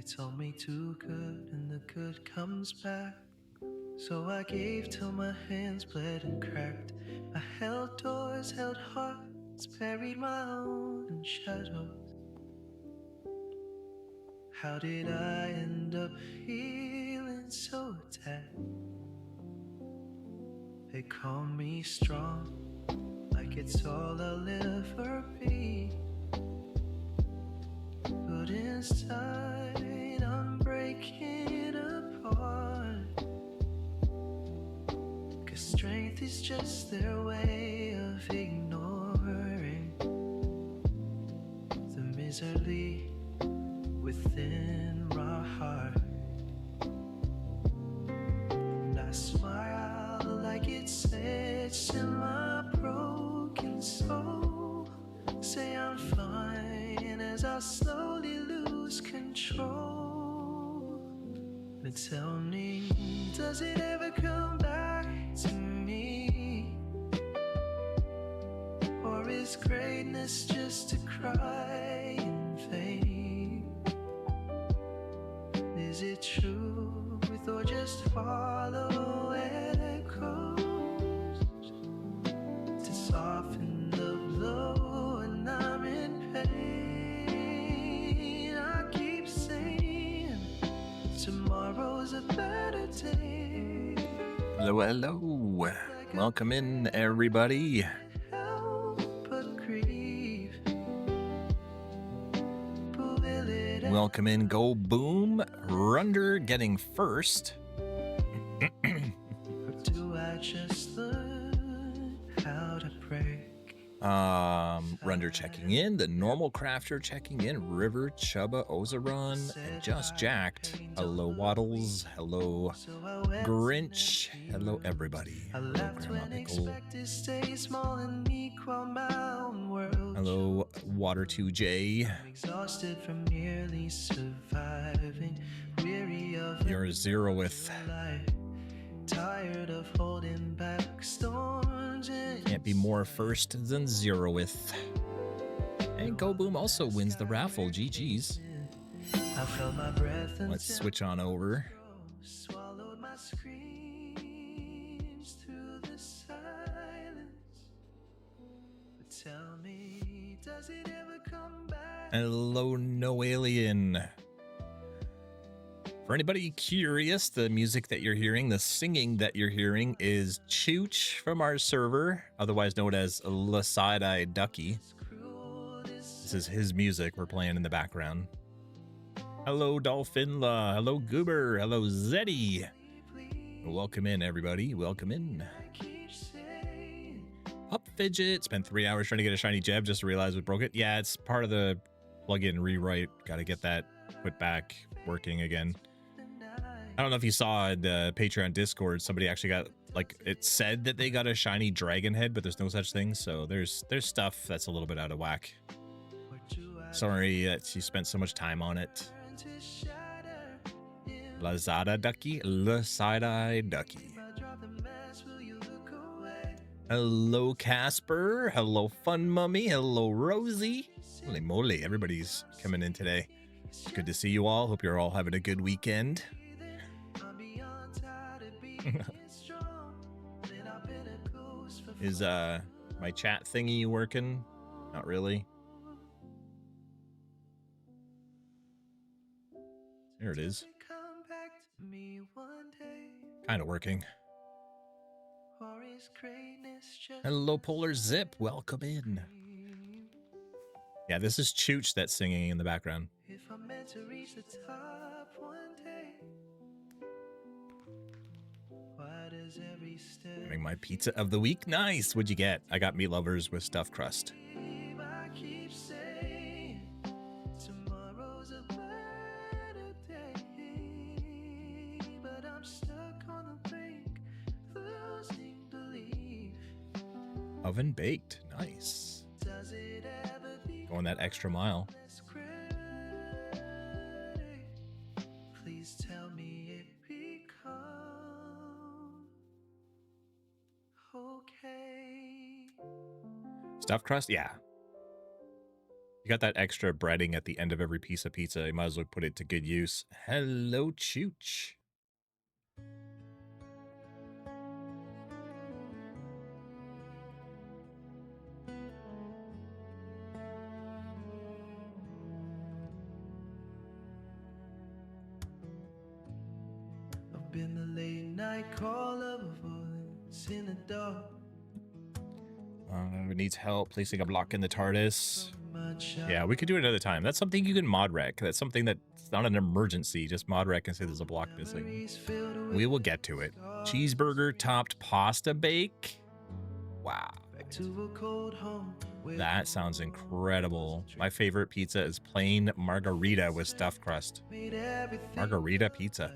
told me to good and the good comes back. So I gave till my hands bled and cracked. I held doors, held hearts, buried my own shadows. How did I end up feeling so attacked? They call me strong, like it's all I'll ever be. But inside I'm breaking apart. 'Cause strength is just their way of ignoring the misery within my heart. And I smile like it's etched in my broken soul. Say I'm fine as I slowly lose control. But tell me, does it ever come back to me? Or is greatness just a cry in vain? Is it truth or just follow echoes to soften the blow when I'm in pain? I keep saying tomorrow's a better day. Hello, hello. Welcome in, everybody. Welcome in, Go Boom. Runder getting first. Do I just learn how to break? Runder checking in, the Normal Crafter checking in, River, Chubba, Ozaron, and Just Jacked. Hello, Waddles. Hello, Grinch. Hello, everybody. Hello, Grandma Pickle. Hello, Water2J. Exhausted from nearly surviving, weary of You're zero with. Tired of holding back storms. Can't be more first than zero with. And Go Boom also wins the raffle. GG's. I felt my breath. Let's switch on over. Swallowed my screams through the silence. But tell me, does it ever come back? Hello, No Alien. For anybody curious, the music that you're hearing, the singing that you're hearing is Chooch from our server, otherwise known as La Side-Eye Ducky. This is his music we're playing in the background. Hello, Dolphinla. Hello, Goober. Hello, Zeddy. Welcome in, everybody. Welcome in. Up Fidget. Spent 3 hours trying to get a shiny gem, just realized we broke it. Yeah, it's part of the plugin rewrite. Got to get that put back working again. I don't know if you saw in the Patreon Discord, somebody actually got, like, it said that they got a shiny dragon head, but there's no such thing. So there's stuff that's a little bit out of whack. Sorry that you spent so much time on it. Lazada Ducky, Side-Eye Ducky. Hello, Casper. Hello, Fun Mummy. Hello, Rosie. Holy moly, everybody's coming in today. It's good to see you all. Hope you're all having a good weekend. Is my chat thingy working? Not really. There it is. Kind of working. Hello, Polar Zip. Welcome in. Yeah, this is Chooch that's singing in the background. If I'm meant to reach the top one day, why does every step Having my pizza of the week. Nice. What'd you get? I got meat lovers with stuffed crust. I keep saying tomorrow's a better day, but I'm stuck on the brink, losing belief. Oven baked. Nice. Does it ever Going that extra mile. Please tell me it become okay. Stuffed crust? Yeah. You got that extra breading at the end of every piece of pizza. You might as well put it to good use. Hello, Chooch. I've been the late night call of a voice in the dark. It needs help placing a block in the TARDIS. Yeah, we could do it another time. That's something you can mod rec. That's something that's not an emergency. Just mod rec and say there's a block missing. We will get to it. Cheeseburger topped pasta bake. Wow. That sounds incredible. My favorite pizza is plain margarita with stuffed crust. Margarita pizza.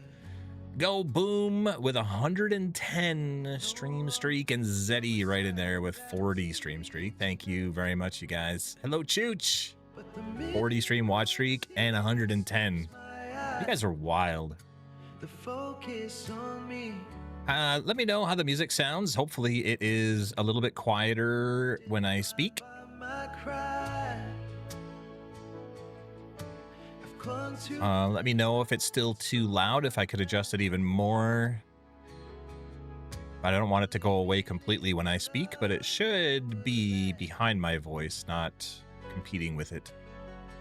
Go Boom with 110 stream streak, and Zeddy right in there with 40 stream streak. Thank you very much, you guys. Hello, Chooch. 40 stream watch streak and 110. You guys are wild. Let me know how the music sounds. Hopefully it is a little bit quieter when I speak. Let me know if it's still too loud, if I could adjust it even more. I don't want it to go away completely when I speak, but it should be behind my voice, not competing with it.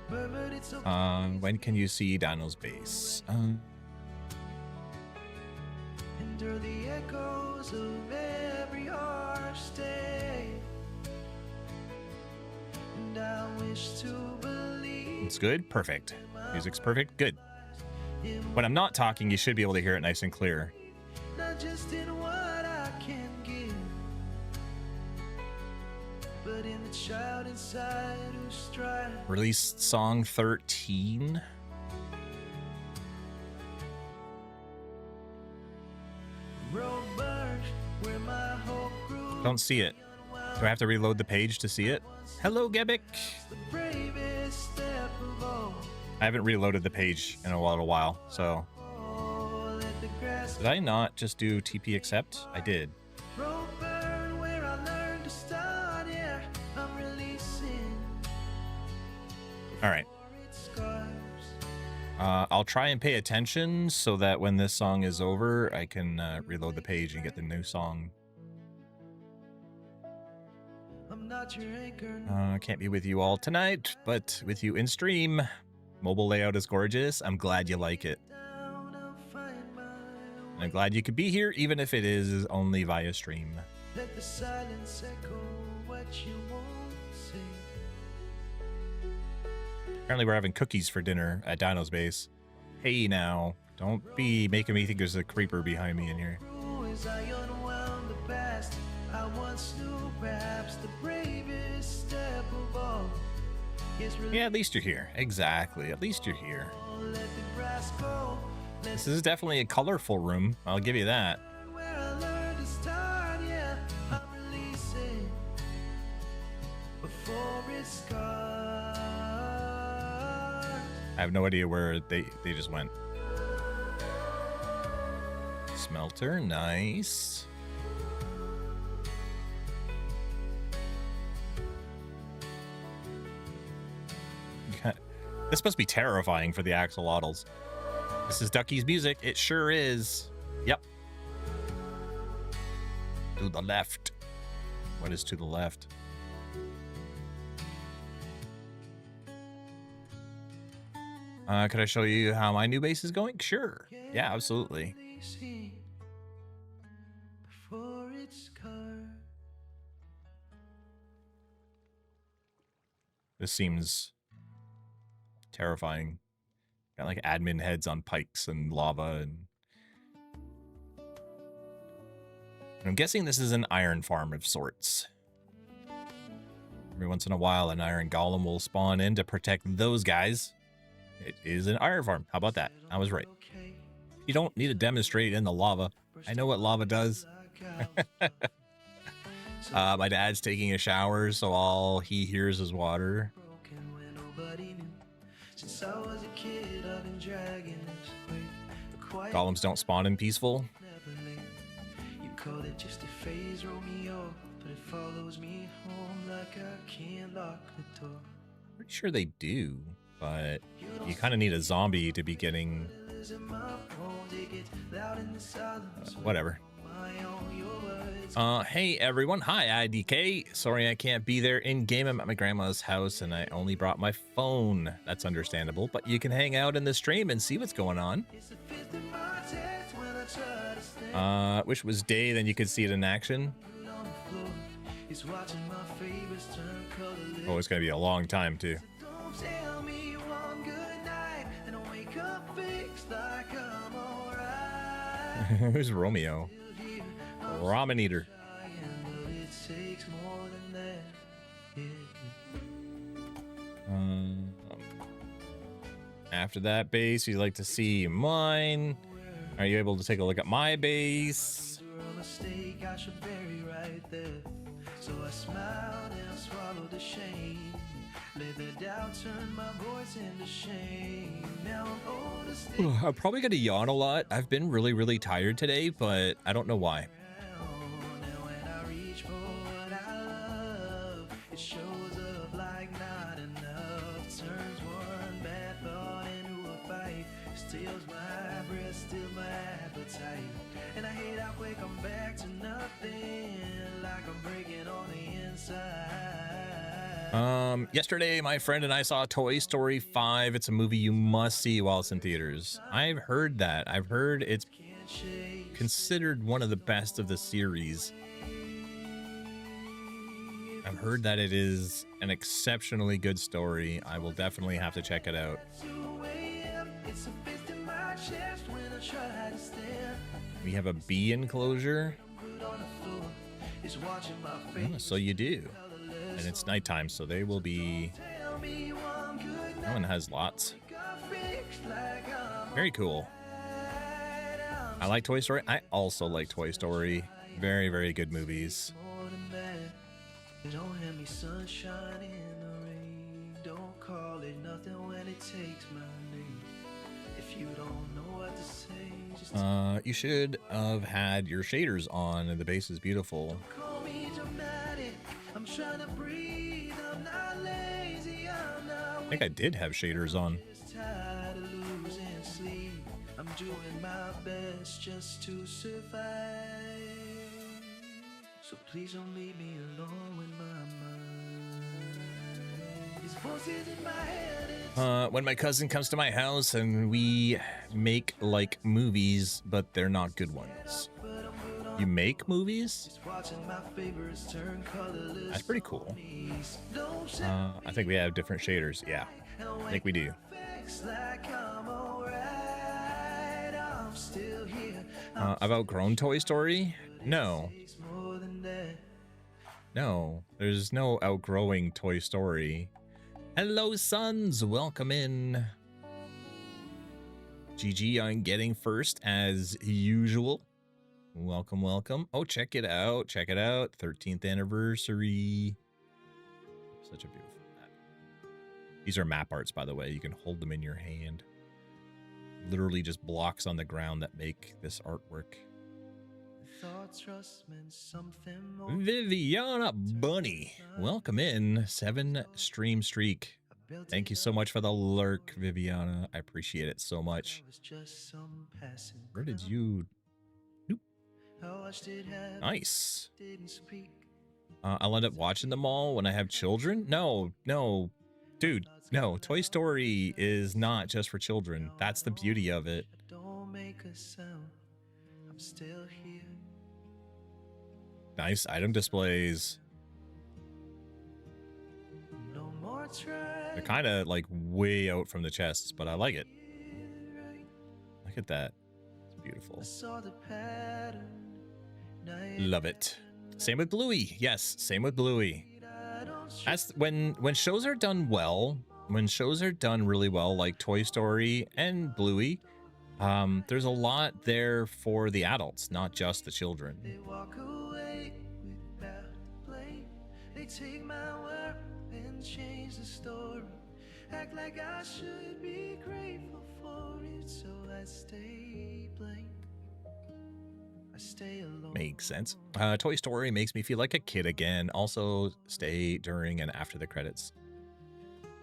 When can you see Daniel's base? Endure the echoes of every harsh day, and I wish to believe. It's good? Perfect. Music's perfect? Good. When I'm not talking, you should be able to hear it nice and clear. Not just in what I can give, but in the child inside who strives. Released song 13. Don't see it. Do I have to reload the page to see it? Hello, Gebik. I haven't reloaded the page in a little while, so. Did I not just do TP accept? I did. All right. I'll try and pay attention so that when this song is over, I can reload the page and get the new song. Can't be with you all tonight, but with you in stream. Mobile layout is gorgeous. I'm glad you like it. I'm glad you could be here, even if it is only via stream. Let the silence echo what you won't say. Apparently we're having cookies for dinner at Dino's base. Hey now, don't be making me think there's a creeper behind me in here. Yeah, at least you're here. Exactly, at least you're here. This is definitely a colorful room, I'll give you that. I have no idea where they just went. Smelter, nice. This must be terrifying for the axolotls. This is Ducky's music. It sure is. Yep. To the left. What is to the left? Could I show you how my new base is going? Sure. Yeah, absolutely. This seems terrifying. Got like admin heads on pikes and lava, and I'm guessing this is an iron farm of sorts. Every once in a while, an iron golem will spawn in to protect those guys. It is an iron farm. How about that? I was right. You don't need to demonstrate in the lava. I know what lava does. My dad's taking a shower, so all he hears is water. Golems don't spawn in peaceful. You call it just a phase, Romeo, but it follows me home like I can't lock the door. Pretty sure they do, but you kind of need a zombie to be getting whatever. Hey everyone. Hi, IDK. Sorry I can't be there in game. I'm at my grandma's house and I only brought my phone. That's understandable, but you can hang out in the stream and see what's going on. Wish it was day, then you could see it in action. Oh, it's gonna be a long time too. Who's Romeo? Ramen eater. After that base, you'd like to see mine. Are you able to take a look at my base? So I smiled and swallowed the shame. Let the doubt turn my voice into shame. Now I'm probably gonna yawn a lot. I've been really tired today, but I don't know why. Yesterday my friend and I saw Toy Story 5. It's a movie you must see while it's in theaters. I've heard that. I've heard it's considered one of the best of the series. I've heard that it is an exceptionally good story. I will definitely have to check it out. We have a bee enclosure. Oh, so you do. And it's nighttime, so they will be... That one has lots. Very cool. I like Toy Story. I also like Toy Story. Very good movies. You should have had your shaders on, and the base is beautiful. I think I did have shaders on. I'm doing my best just to survive. So please don't leave me alone with my mind. His voice is in my head. When my cousin comes to my house and we make like movies, but they're not good ones. You make movies? That's pretty cool. I think we have different shaders. Yeah, I think we do. I've outgrown Toy Story? No. No, there's no outgrowing Toy Story. Hello, sons. Welcome in. GG on getting first as usual. Welcome. Oh, check it out. 13th anniversary. Such a beautiful map. These are map arts, by the way. You can hold them in your hand. Literally just blocks on the ground that make this artwork. Viviana Bunny. Welcome in. 7 stream streak. Thank you so much for the lurk, Viviana. I appreciate it so much. Where did you... Nice. I'll end up watching them all when I have children. No, dude, no. Toy Story is not just for children. That's the beauty of it. Nice item displays. They're kind of like way out from the chests, but I like it. Look at that. It's beautiful. Love it. Same with Bluey. Yes, same with Bluey. That's when shows are done well, when shows are done really well, like Toy Story and Bluey, there's a lot there for the adults, not just the children. They walk away without blame. They take my word and change the story. Act like I should be grateful for it, so I stay blank. Makes sense. Toy Story makes me feel like a kid again. Also, stay during and after the credits.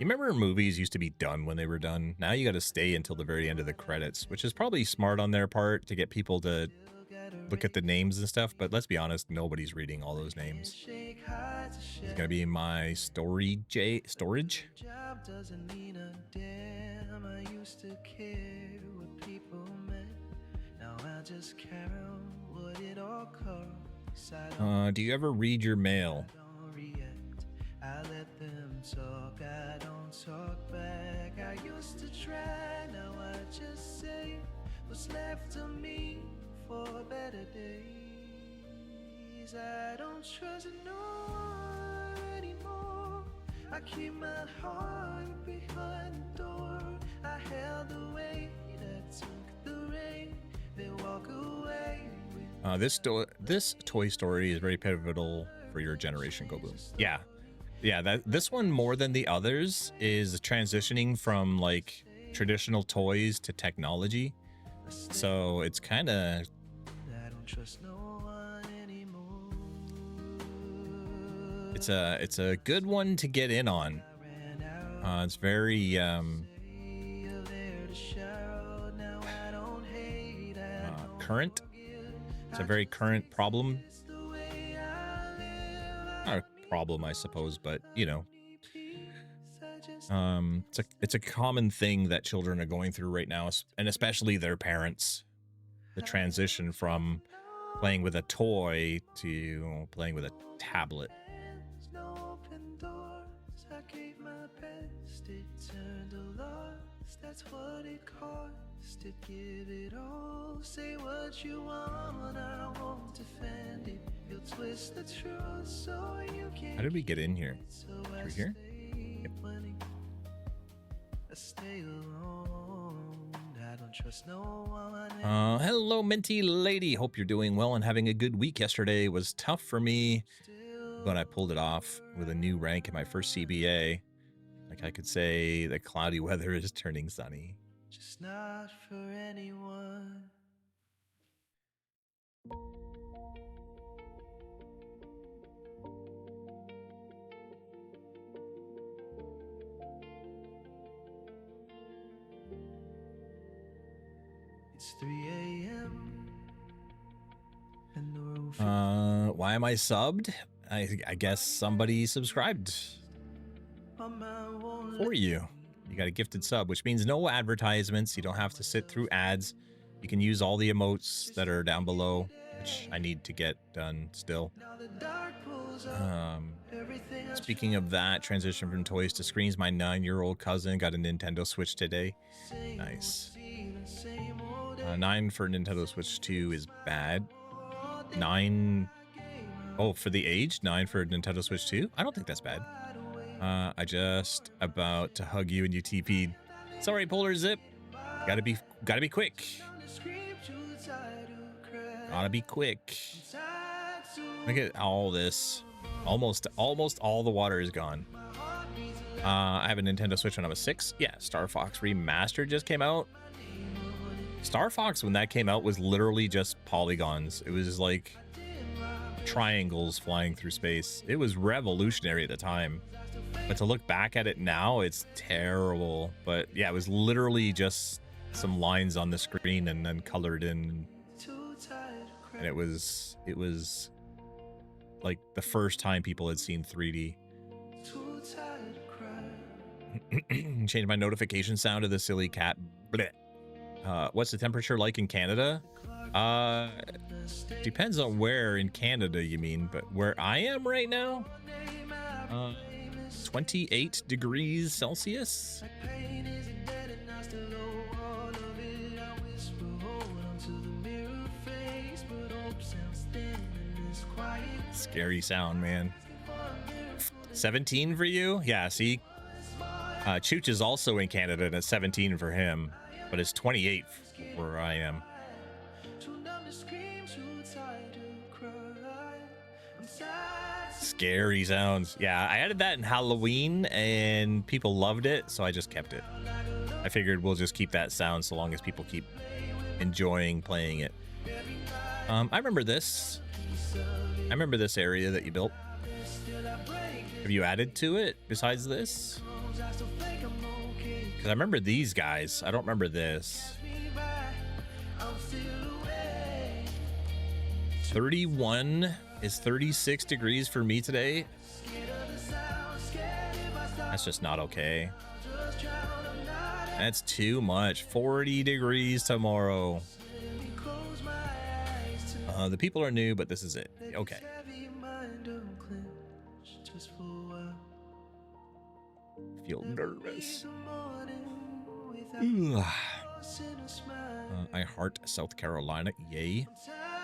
You remember movies used to be done when they were done? Now you got to stay until the very end of the credits, which is probably smart on their part to get people to look at the names and stuff. But let's be honest, nobody's reading all those names. It's gonna be my storage. Job doesn't mean a damn. I used to care what people meant. Now I just care what it all costs. Do you ever read your mail? I don't react. I let them talk. I don't talk back. I used to try. Now I just say what's left of me for better days. I don't trust no one anymore. I keep my heart behind the door. I held the weight that took the rain. They walk away. This Toy Story is very pivotal for your generation, Go Boom. Yeah. This one more than the others is transitioning from like traditional toys to technology. So it's kind of. I don't trust no one anymore. It's a good one to get in on. It's very current. It's a very current problem. Not a problem, I suppose, but you know, it's a common thing that children are going through right now, and especially their parents. The transition from playing with a toy to playing with a tablet. That's what it costs to give it all. Say what you want, I won't defend it. You'll twist the truth so you can. How did we get in here? Are we here? Yep. Stay alone. I don't trust no one. Hello, Minty Lady. Hope you're doing well and having a good week. Yesterday was tough for me, but I pulled it off with a new rank in my first CBA. Like I could say the cloudy weather is turning sunny. Just not for anyone. It's 3 a.m. and the roof. Why am I subbed? I guess somebody subscribed for you. You got a gifted sub, which means no advertisements. You don't have to sit through ads. You can use all the emotes that are down below, which I need to get done still. Speaking of that, transition from toys to screens, my 9-year-old cousin got a Nintendo Switch today. Nice. 9 for Nintendo Switch 2 is bad. 9... Oh, for the age? 9 for Nintendo Switch 2? I don't think that's bad. I just about to hug you and you TP'd. Sorry, Polar Zip. Gotta be quick. Gotta be quick. Look at all this. Almost all the water is gone. I have a Nintendo Switch when I was 6. Yeah, Star Fox Remastered just came out. Star Fox, when that came out, was literally just polygons. It was like triangles flying through space. It was revolutionary at the time. But to look back at it now, it's terrible. But yeah, it was literally just some lines on the screen and then colored in. And it was like the first time people had seen 3D. Change my notification sound to the silly cat. What's the temperature like in Canada? Depends on where in Canada you mean, but where I am right now, 28 degrees Celsius. Scary sound, man. 17 for you? Yeah, see? Chooch is also in Canada and it's 17 for him, but it's 28 where I am. Scary sounds. Yeah, I added that in Halloween and people loved it, so I just kept it. I figured we'll just keep that sound so long as people keep enjoying playing it. I remember this. I remember this area that you built. Have you added to it besides this? Because I remember these guys. I don't remember this. 31 is 36 degrees for me today. That's just not okay. That's too much. 40 degrees tomorrow. The people are new, but this is it. Okay. Feel nervous. I heart South Carolina. Yay.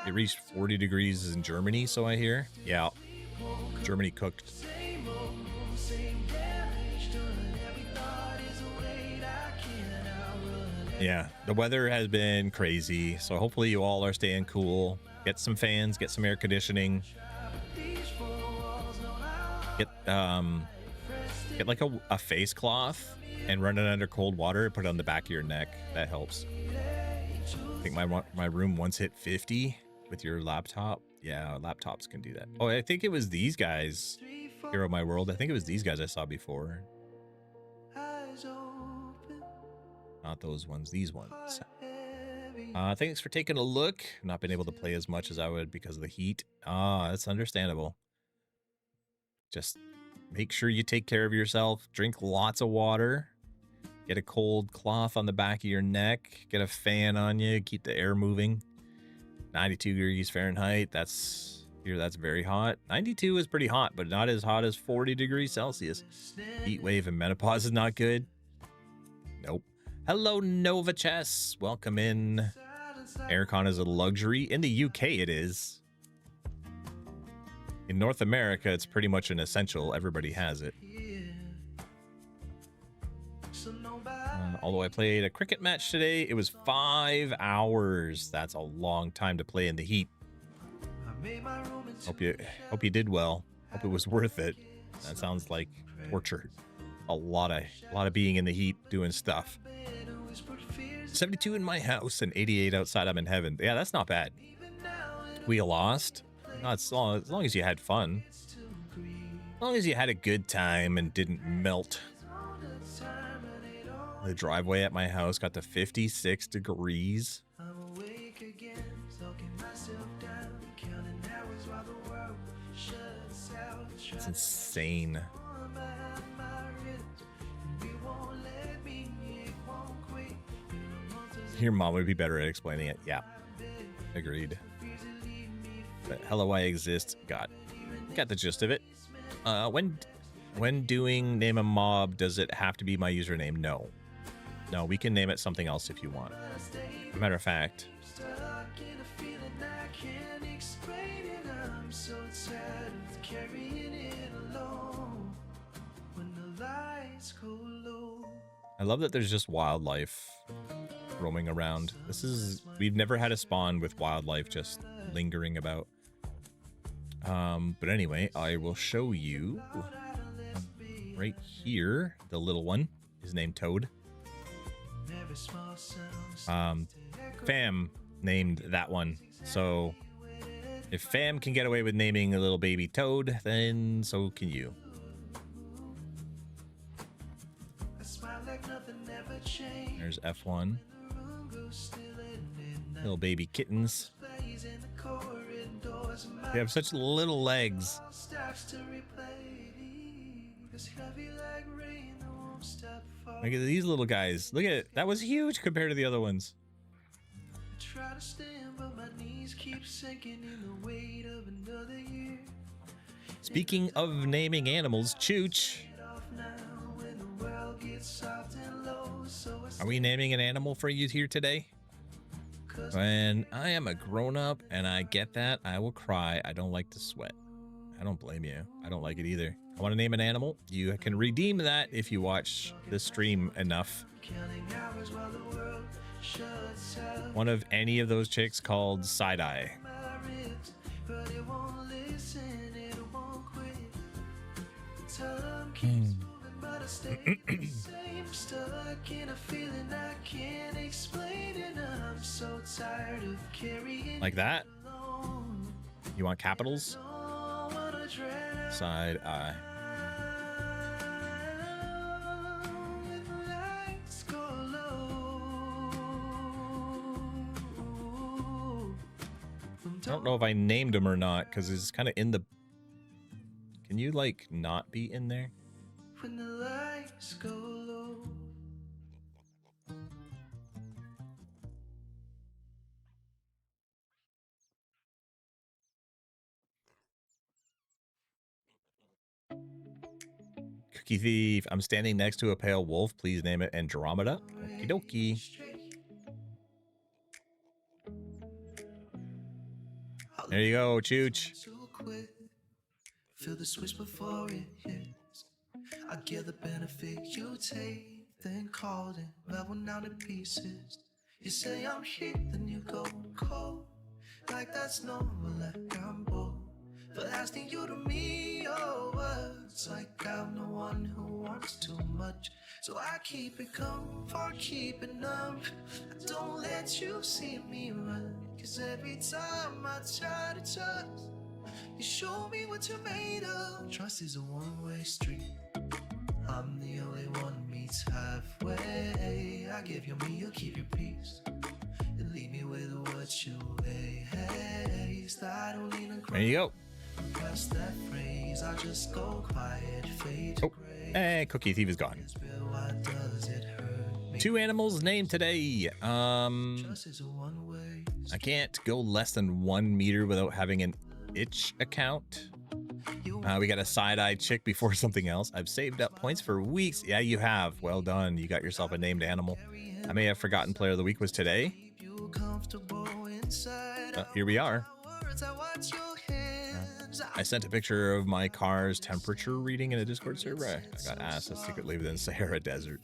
It reached 40 degrees in Germany, so I hear. Yeah. Germany cooked. Yeah, the weather has been crazy, so hopefully you all are staying cool. Get some fans, get some air conditioning. Get like a face cloth and run it under cold water. Put it on the back of your neck. That helps. I think my room once hit 50 with your laptop. Yeah, laptops can do that. Oh, I think it was these guys. Hero My World. I think it was these guys I saw before. Not those ones, these ones. Thanks for taking a look. Not been able to play as much as I would because of the heat. That's understandable. Just make sure you take care of yourself. Drink lots of water. Get a cold cloth on the back of your neck. Get a fan on you. Keep the air moving. 92 degrees Fahrenheit. That's very hot. 92 is pretty hot, but not as hot as 40 degrees Celsius. Heat wave and menopause is not good. Nope. Hello, Nova Chess. Welcome in. Aircon is a luxury. In the UK, it is. In North America, it's pretty much an essential. Everybody has it. Although I played a cricket match today, it was 5 hours. That's a long time to play in the heat. Hope you did well. Hope it was worth it. That sounds like torture. A lot of being in the heat doing stuff. 72 in my house and 88 outside. I'm in heaven. Yeah, that's not bad. We lost. Not as long as you had fun. As long as you had a good time and didn't melt. The driveway at my house got to 56 degrees. It's insane. Your mom would be better at explaining it. Yeah, agreed. But hello, I exist. Got the gist of it. When doing name a mob, does it have to be my username? No, we can name it something else if you want. As a matter of fact, I love that there's just wildlife roaming around. We've never had a spawn with wildlife just lingering about. But anyway, I will show you right here. The little one is named Toad. Fam named that one. So if Fam can get away with naming a little baby Toad, then so can you. There's F1. Little baby kittens. They have such little legs. Look at these little guys. Look at it. That was huge compared to the other ones. Speaking of naming animals, Chooch. Are we naming an animal for you here today? When I am a grown-up and I get that, I will cry. I don't like to sweat. I don't blame you. I don't like it either. I want to name an animal. You can redeem that if you watch the stream enough. One of any of those chicks called Side-Eye. Like that? You want capitals? Side-Eye. I don't know if I named him or not, because he's kind of in the... Can you, like, not be in there? When the lights go low. Cookie Thief. I'm standing next to a pale wolf. Please name it Andromeda. Okie dokie. There you go, Chooch. Feel the switch before it hits. I get the benefit you take, then called it, level down to pieces. You say I'm here, then you go cold. Like that's normal, like I'm bold. For asking you to me, oh, words like I'm the one who wants too much. So I keep it calm, for keeping up. I don't let you see me run. Cause every time I try to trust, you show me what you're made of. Trust is a one-way street. I'm the only one who meets halfway. I give you me, you keep your peace. And leave me with what you haste. I don't need a There you go. past that phrase. I just go quiet, fade to gray. Hey, Cookie Thief is gone. Why does it hurt me? 2 animals named today. Trust is a one-way I can't go less than 1 meter without having an itch account. We got a side-eye chick before something else. I've saved up points for weeks. Yeah, you have. Well done. You got yourself a named animal. I may have forgotten Player of the Week was today. Here we are. I sent a picture of my car's temperature reading in a Discord server. I got asked to secretly within Sahara Desert.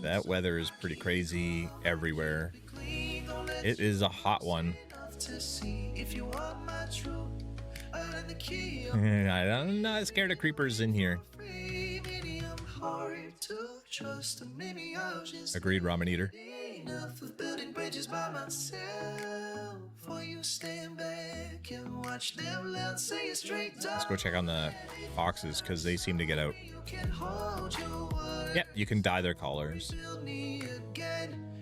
That weather is pretty crazy everywhere. It is a hot one. I'm not scared of creepers in here. Agreed, ramen eater. Let's go check on the foxes because they seem to get out. Yeah, you can dye their collars.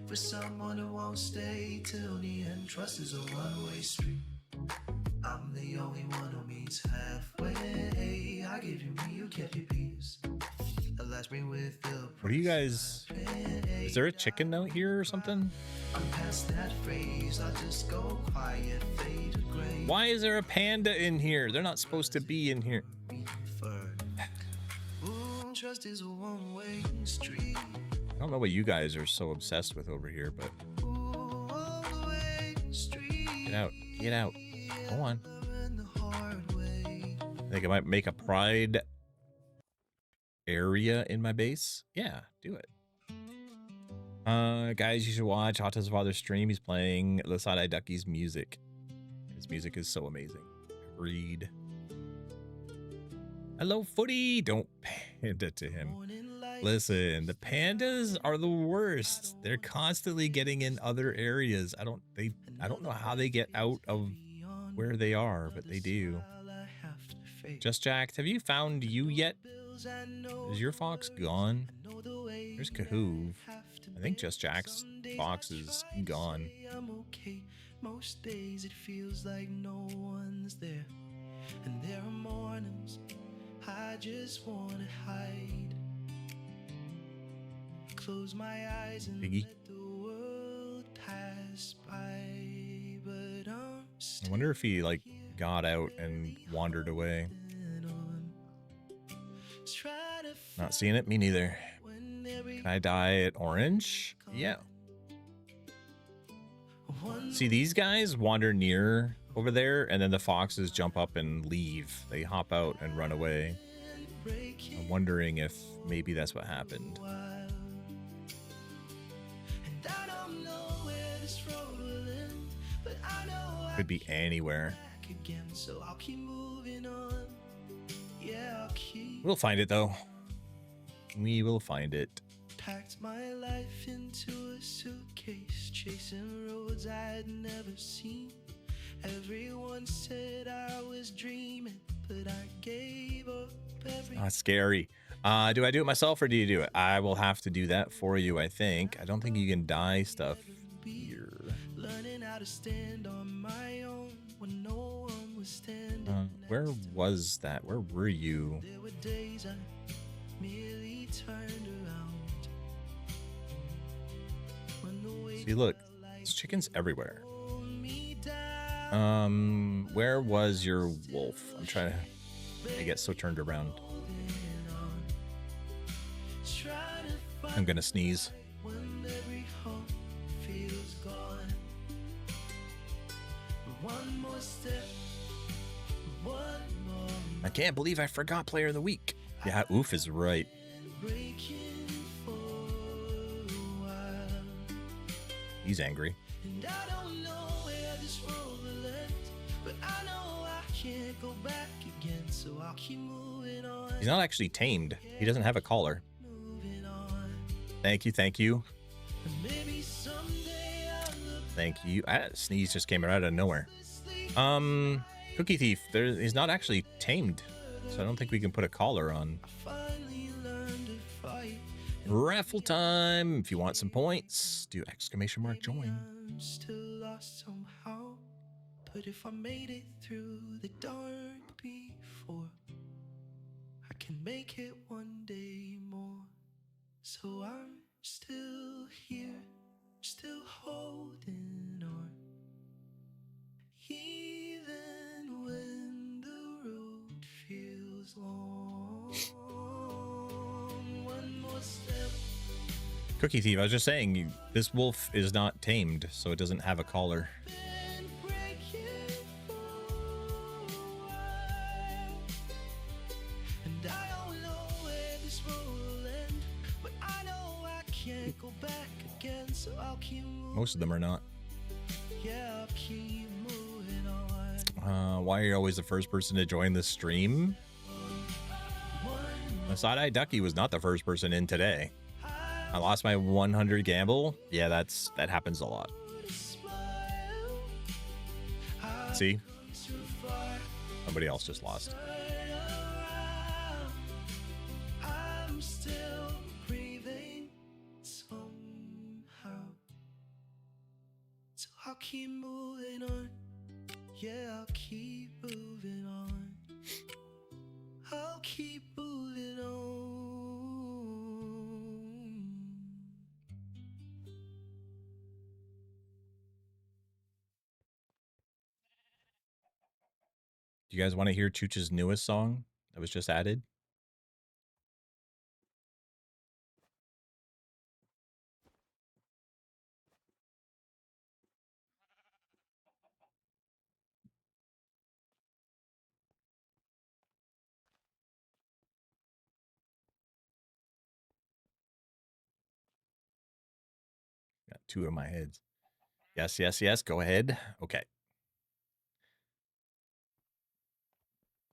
For someone who won't stay till the end. Trust is a one-way street. I'm the only one who meets halfway. I give you me, you kept your peace. What are you guys? Is there a chicken out here or something? Why is there a panda in here? They're not supposed to be in here. I don't know what you guys are so obsessed with over here, but get out, get out. Go on. I think I might make a pride area in my base. Yeah, do it. Guys, you should watch Otto's father's stream. He's playing the Side-Eye Ducky's music. His music is so amazing. Read. Hello, Footy. Don't panda to him. Listen, the pandas are the worst. They're constantly getting in other areas. I don't know how they get out of where they are, but they do. Just Jacked, have you found you yet? Is your fox gone? There's Kahoov. I think Just Jack's fox is gone. Most days it feels like no one's there. And there are mornings I just wanna hide. Close my eyes and let the world pass by. But I wonder if he like got out and wandered away. Not seeing it, me neither. Can I dye it orange? Yeah. See, these guys wander near over there, and then the foxes jump up and leave. They hop out and run away. I'm wondering if maybe that's what happened. Could be anywhere. We'll find it though. We will find it. Packed my life into a suitcase, chasing roads I'd never seen. Everyone said I was dreaming, but I gave up everything. That's scary. Do I do it myself or do you do it? I will have to do that for you, I think. I don't think you can dye stuff here. how to stand on my own when no one was standing. Where was that? Where were you? There were days I merely turned around. When the weight See, look, felt like there's chickens everywhere. me down. Where was your wolf? I'm trying to. I get so turned around. I'm gonna sneeze. When every hope feels gone. One more step, one more. I can't believe I forgot Player of the Week. Yeah, oof is right. Breaking for a while. He's angry. And I don't know where this road will end, but I know I can't go back again, so I'll keep moving on. He's not actually tamed. He doesn't have a collar. Moving on. Thank you, thank you. And maybe someday I'll look Thank you. Sneeze just came out of nowhere. Cookie Thief, he's not actually tamed, so I don't think we can put a collar on. finally learn to fight. Raffle time. If you want some points, do ! Join. I'm still lost somehow, but if I made it through the dark before, I can make it one day more. So I'm still here, still holding on, even when the road feels long. One more step. Cookie Thief, I was just saying, this wolf is not tamed, so it doesn't have a collar. Been breaking for a while, and I don't know where this road will end, but I know I can't go back again, so I'll keep moving. Most of them are not. Yeah, I'll keep moving on. Why are you always the first person to join the stream? Side-Eye Ducky was not the first person in today. I lost my 100 gamble. Yeah, that happens a lot. See? Somebody else just lost. I'm still breathing somehow, so I'll keep moving on. Yeah, I'll keep moving on. I'll keep moving on. Do you guys want to hear Chooch's newest song that was just added? Got two of my heads. Yes, yes, yes. Go ahead. Okay.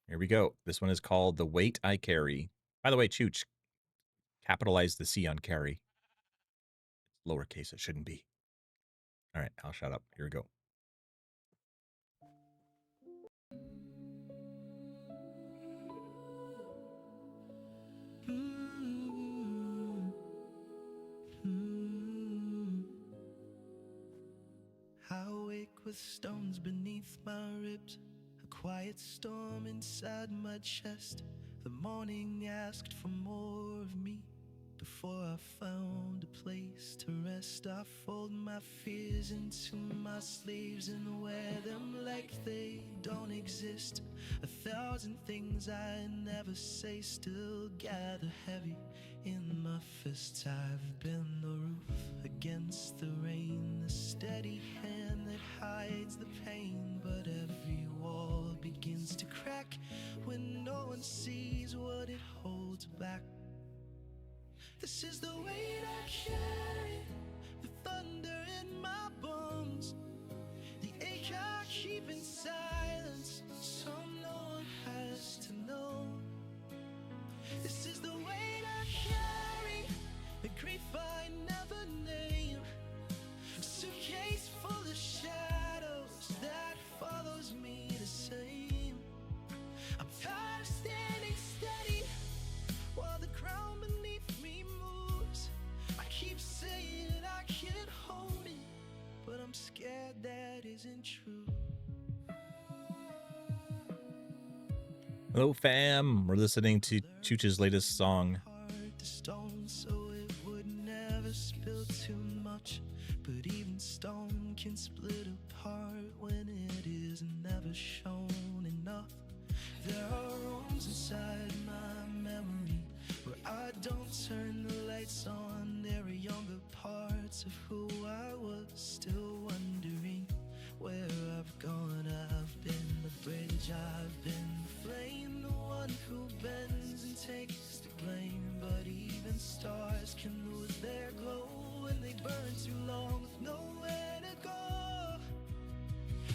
Here we go. This one is called The Weight I Carry. By the way, Chooch, capitalize the C on carry. It's lowercase. It shouldn't be. All right, I'll shut up. Here we go. I awake with stones beneath my ribs, a quiet storm inside my chest. The morning asked for more of me. Before I found a place to rest, I fold my fears into my sleeves and wear them like they don't exist. 1,000 things I never say still gather heavy in my fists. I've been the roof against the rain, the steady hand that hides the pain. But every wall begins to crack when no one sees what it holds back. This is the weight I carry, the thunder in my bones, the ache I keep in silence, so no one has to know. This is the weight I carry, the grief I never name, a suitcase full of shadows that follows me the same. I'm tired of standing steady while the ground beneath me moves. I keep saying I can't hold it, but I'm scared that isn't true. Hello, fam. We're listening to Chooch's latest song. Heart to stone so it would never spill too much. But even stone can split apart when it is never shown enough. There are rooms inside my memory where I don't turn the lights on. There are younger parts of who I was, still wondering where I've gone. I've been the bridge, I've been the flame, the one who bends and takes the blame. But even stars can lose their glow when they burn too long with nowhere to go.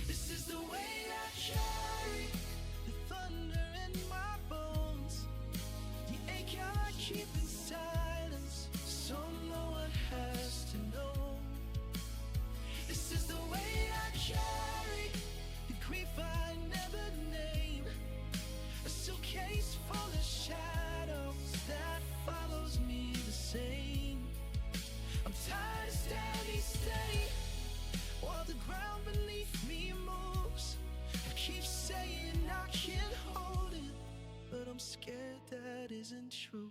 This is the way I carry the thunder in my bones, the ache I keep in silence, so no one has to know. This is the way I carry the grief I never name, a suitcase full of shadows that follows me the same. I'm tired of standing steady while the ground beneath me moves. I keep saying I can't hold it, but I'm scared that isn't true.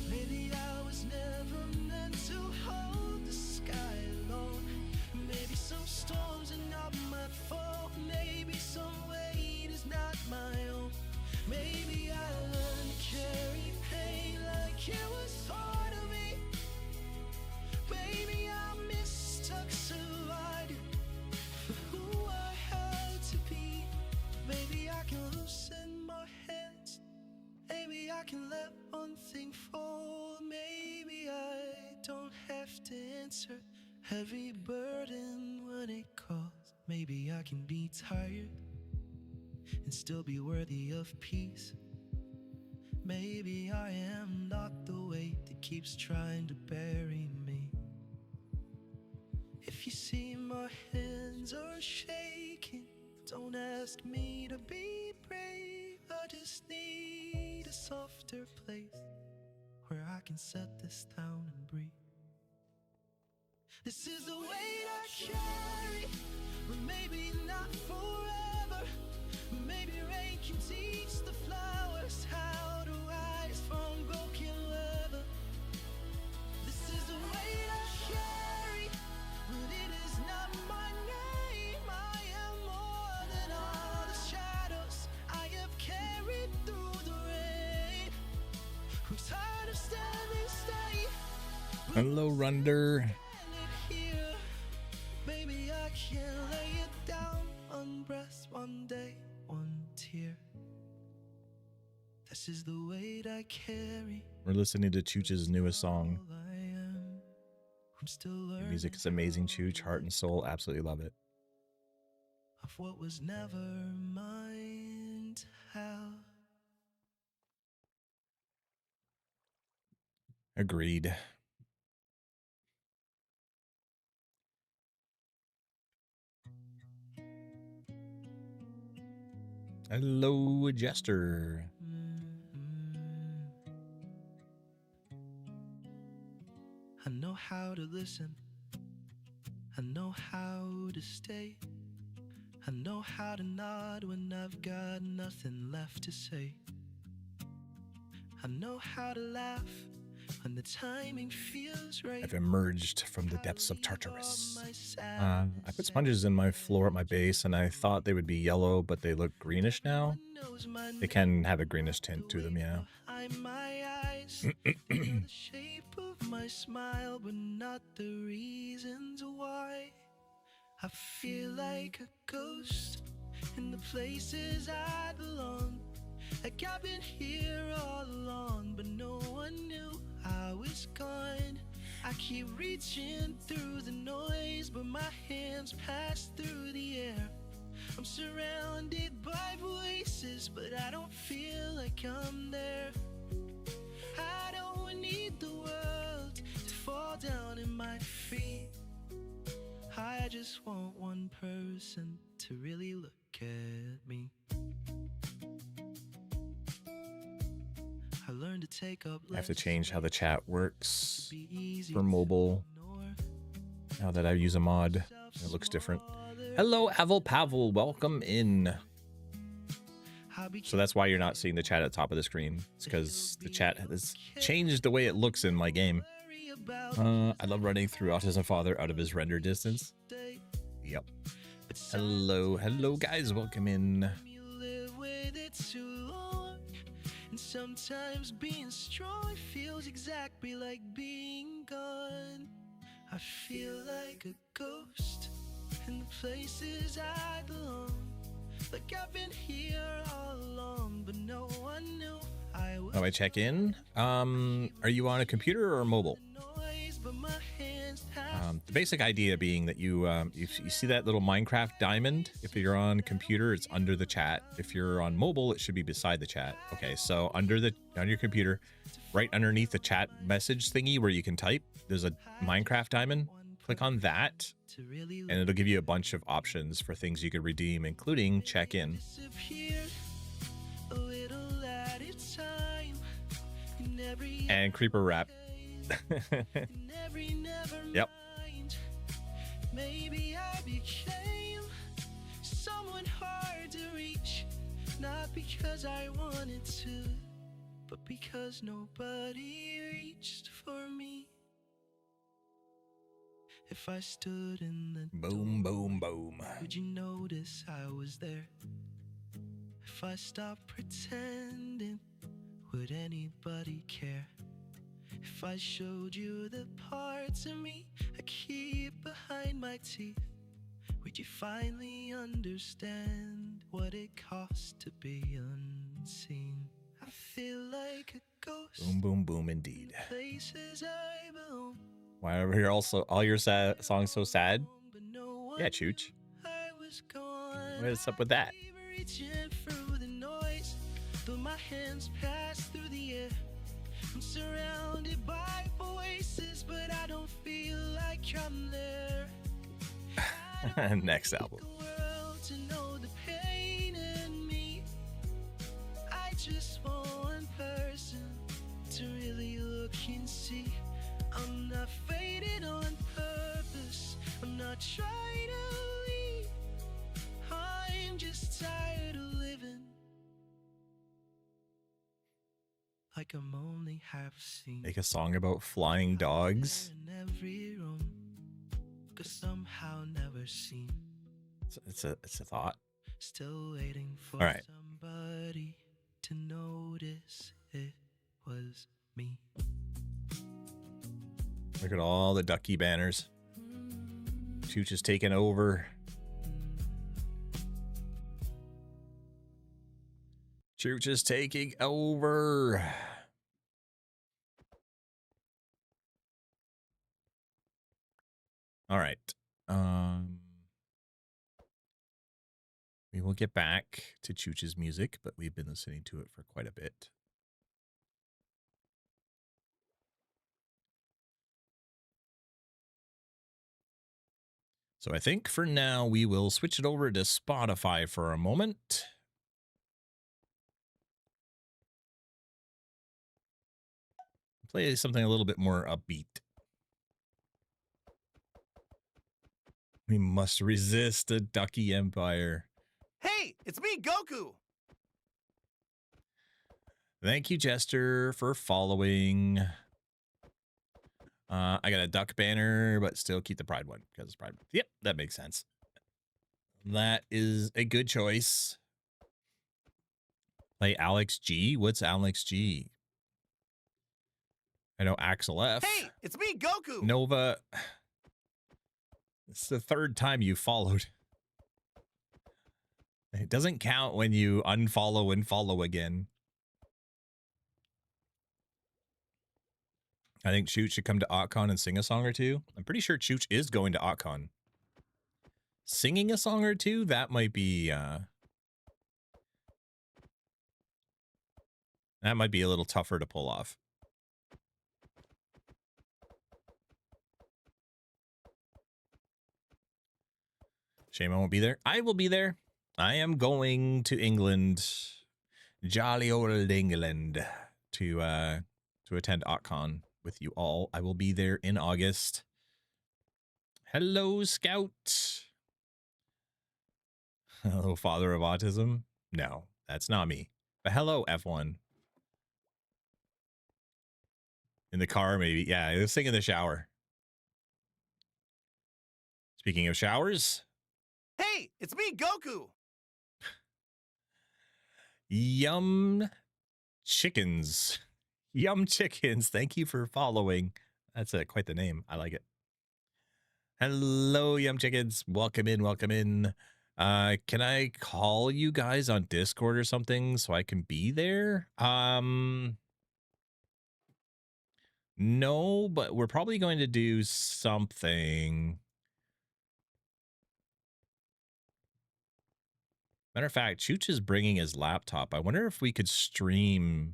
Maybe I was never meant to hold the sky alone. Maybe some storms are not my fault. Maybe some weight is not my own. Maybe I learned to carry pain like it was part of me. Baby, I mistook surviving for who I had to be. Maybe I can loosen my hands. Maybe I can let one thing fall. Maybe I don't have to answer heavy burden when it calls. Maybe I can be tired and still be worthy of peace. Maybe I am not the weight that keeps trying to bury me. If you see my hands are shaking, don't ask me to be brave. I just need a softer place where I can set this down and breathe. This is the weight I carry, but maybe not forever. Maybe rain can teach the flowers how to rise from broken weather. This is the weight I carry, but it is not my name. I am more than all the shadows I have carried through the rain. I'm tired of standing steady. Hello, Runder. Here, maybe I can lay it down, one breath, one day, one tear. This is the weight I carry. We're listening to Chooch's newest song. All I am. I'm still The learning. music is amazing, Chooch. Heart and soul. Absolutely love it. Of what was never mine to have. Agreed. Hello, Jester. I know how to listen. I know how to stay. I know how to nod when I've got nothing left to say. I know how to laugh when the timing feels right. I've emerged from the depths of Tartarus. I put sponges in my floor at my base, and I thought they would be yellow, but they look greenish now. They can have a greenish tint to them, yeah. My eyes, the shape of my smile, but not the reasons why. I feel like a ghost in the places I belong. Like I've been here all along, but no one knew I was gone. I keep reaching through the noise, but my hands pass through the air. I'm surrounded by voices, but I don't feel like I'm there. I don't need the world to fall down at my feet. I just want one person to really look at me. I learned to take up. I have to change how the chat works for mobile. Now that I use a mod, it looks different. Hello, Avel Pavel. Welcome in. So that's why you're not seeing the chat at the top of the screen. It's because the chat has changed the way it looks in my game. I love running through Autism Father out of his render distance. Yep. Hello, hello, guys. Welcome in. And sometimes being strong feels exactly like being gone. I feel like a ghost in the places I belong. Like I've been here all along, but no one knew I was. Oh, I check in. Are you on a computer or mobile? The basic idea being that you see that little Minecraft diamond. If you're on computer, it's under the chat. If you're on mobile, it should be beside the chat. Okay, so on your computer, right underneath the chat message thingy where you can type, there's a Minecraft diamond. Click on that, and it'll give you a bunch of options for things you could redeem, including check-in. And creeper wrap. Yep. Maybe I became someone hard to reach, not because I wanted to, but because nobody reached for me. If I stood in the boom, boom, boom, would you notice I was there? If I stopped pretending, would anybody care? If I showed you the parts of me I keep behind my teeth, would you finally understand what it costs to be unseen? I feel like a ghost. Boom, boom, boom, indeed. Places I belong. Why are here also all your songs so sad? Yeah, Chooch. What's up with that? But my hands pass through the air. I'm surrounded by voices, but I don't feel like I'm there. Next album. I just want one person to really look and see. I'm not faded on purpose. I'm not trying to leave. I'm just tired of living like I'm only half seen. Make a song about flying dogs. In every room, 'cause somehow never seen. It's a thought. Still waiting for somebody to notice it was me. Look at all the ducky banners. Chooch is taking over. Chooch is taking over. All right. We will get back to Chooch's music, but we've been listening to it for quite a bit. So I think for now we will switch it over to Spotify for a moment. Play something a little bit more upbeat. We must resist the Ducky Empire. Hey, it's me, Goku! Thank you, Jester, for following. I got a duck banner, but still keep the Pride one because it's Pride. Yep, that makes sense. That is a good choice. Play Alex G. What's Alex G? I know Axel F. Hey, it's me, Goku! Nova. It's the third time you followed. It doesn't count when you unfollow and follow again. I think Chooch should come to Autcon and sing a song or two. I'm pretty sure Chooch is going to Autcon. Singing a song or two, that might be a little tougher to pull off. Shame I won't be there. I will be there. I am going to England, jolly old England, to attend Autcon with you all. I will be there in August. Hello, Scout. Hello, father of autism. No, that's not me. But hello, F1. In the car, maybe. Yeah, this thing in the shower. Speaking of showers, Hey, it's me, Goku. Yum Chickens. Yum Chickens. Thank you for following. That's quite the name. I like it. Hello, Yum Chickens. Welcome in. Welcome in. Can I call you guys on Discord or something so I can be there? No, but we're probably going to do something. Matter of fact, Chooch is bringing his laptop. I wonder if we could stream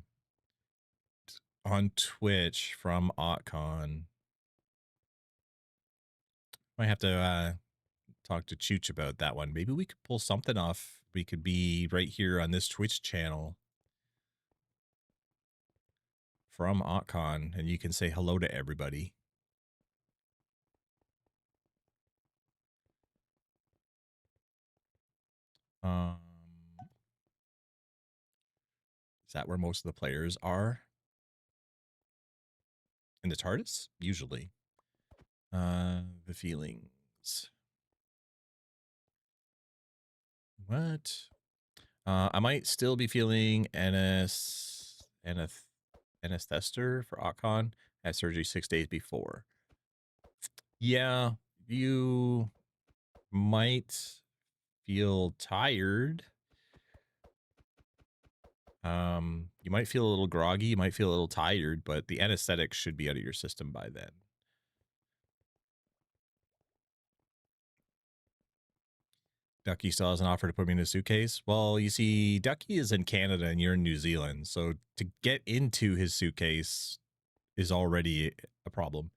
on Twitch from OtCon. Might have to talk to Chooch about that one. Maybe we could pull something off. We could be right here on this Twitch channel from OtCon, and you can say hello to everybody. Is that where most of the players are? In the TARDIS? Usually. The feelings. What? I might still be feeling anesthester for OtCon. Had surgery 6 days before. Yeah, you might feel tired. You might feel a little groggy. You might feel a little tired, but the anesthetic should be out of your system by then. Ducky still has an offer to put me in a suitcase. Well, you see, Ducky is in Canada and you're in New Zealand. So to get into his suitcase is already a problem.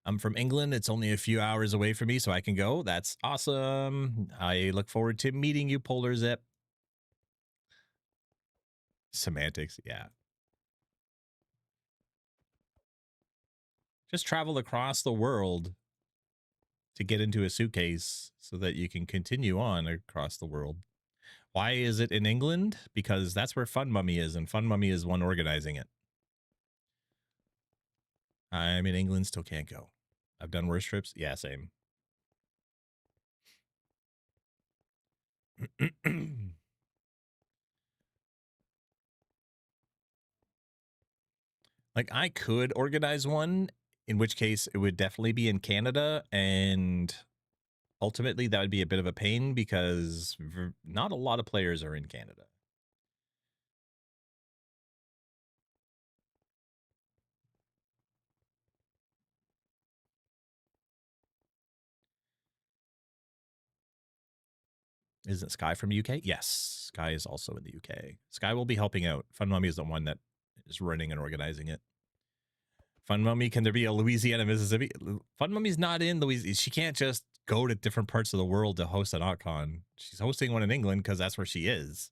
I'm from England. It's only a few hours away from me, so I can go. That's awesome. I look forward to meeting you, Polar Zip. Semantics, yeah. Just travel across the world to get into a suitcase so that you can continue on across the world. Why is it in England? Because that's where Fun Mummy is, and Fun Mummy is one organizing it. I'm in England, still can't go. I've done worse trips. Yeah, same. Like, I could organize one, in which case it would definitely be in Canada, and ultimately that would be a bit of a pain because not a lot of players are in Canada. Isn't Sky from UK? Yes, Sky is also in the UK. Sky will be helping out. Fun Mummy is the one that is running and organizing it. Fun Mummy, can there be a Louisiana, Mississippi? Fun Mummy's not in Louisiana. She can't just go to different parts of the world to host an OtCon. She's hosting one in England because that's where she is.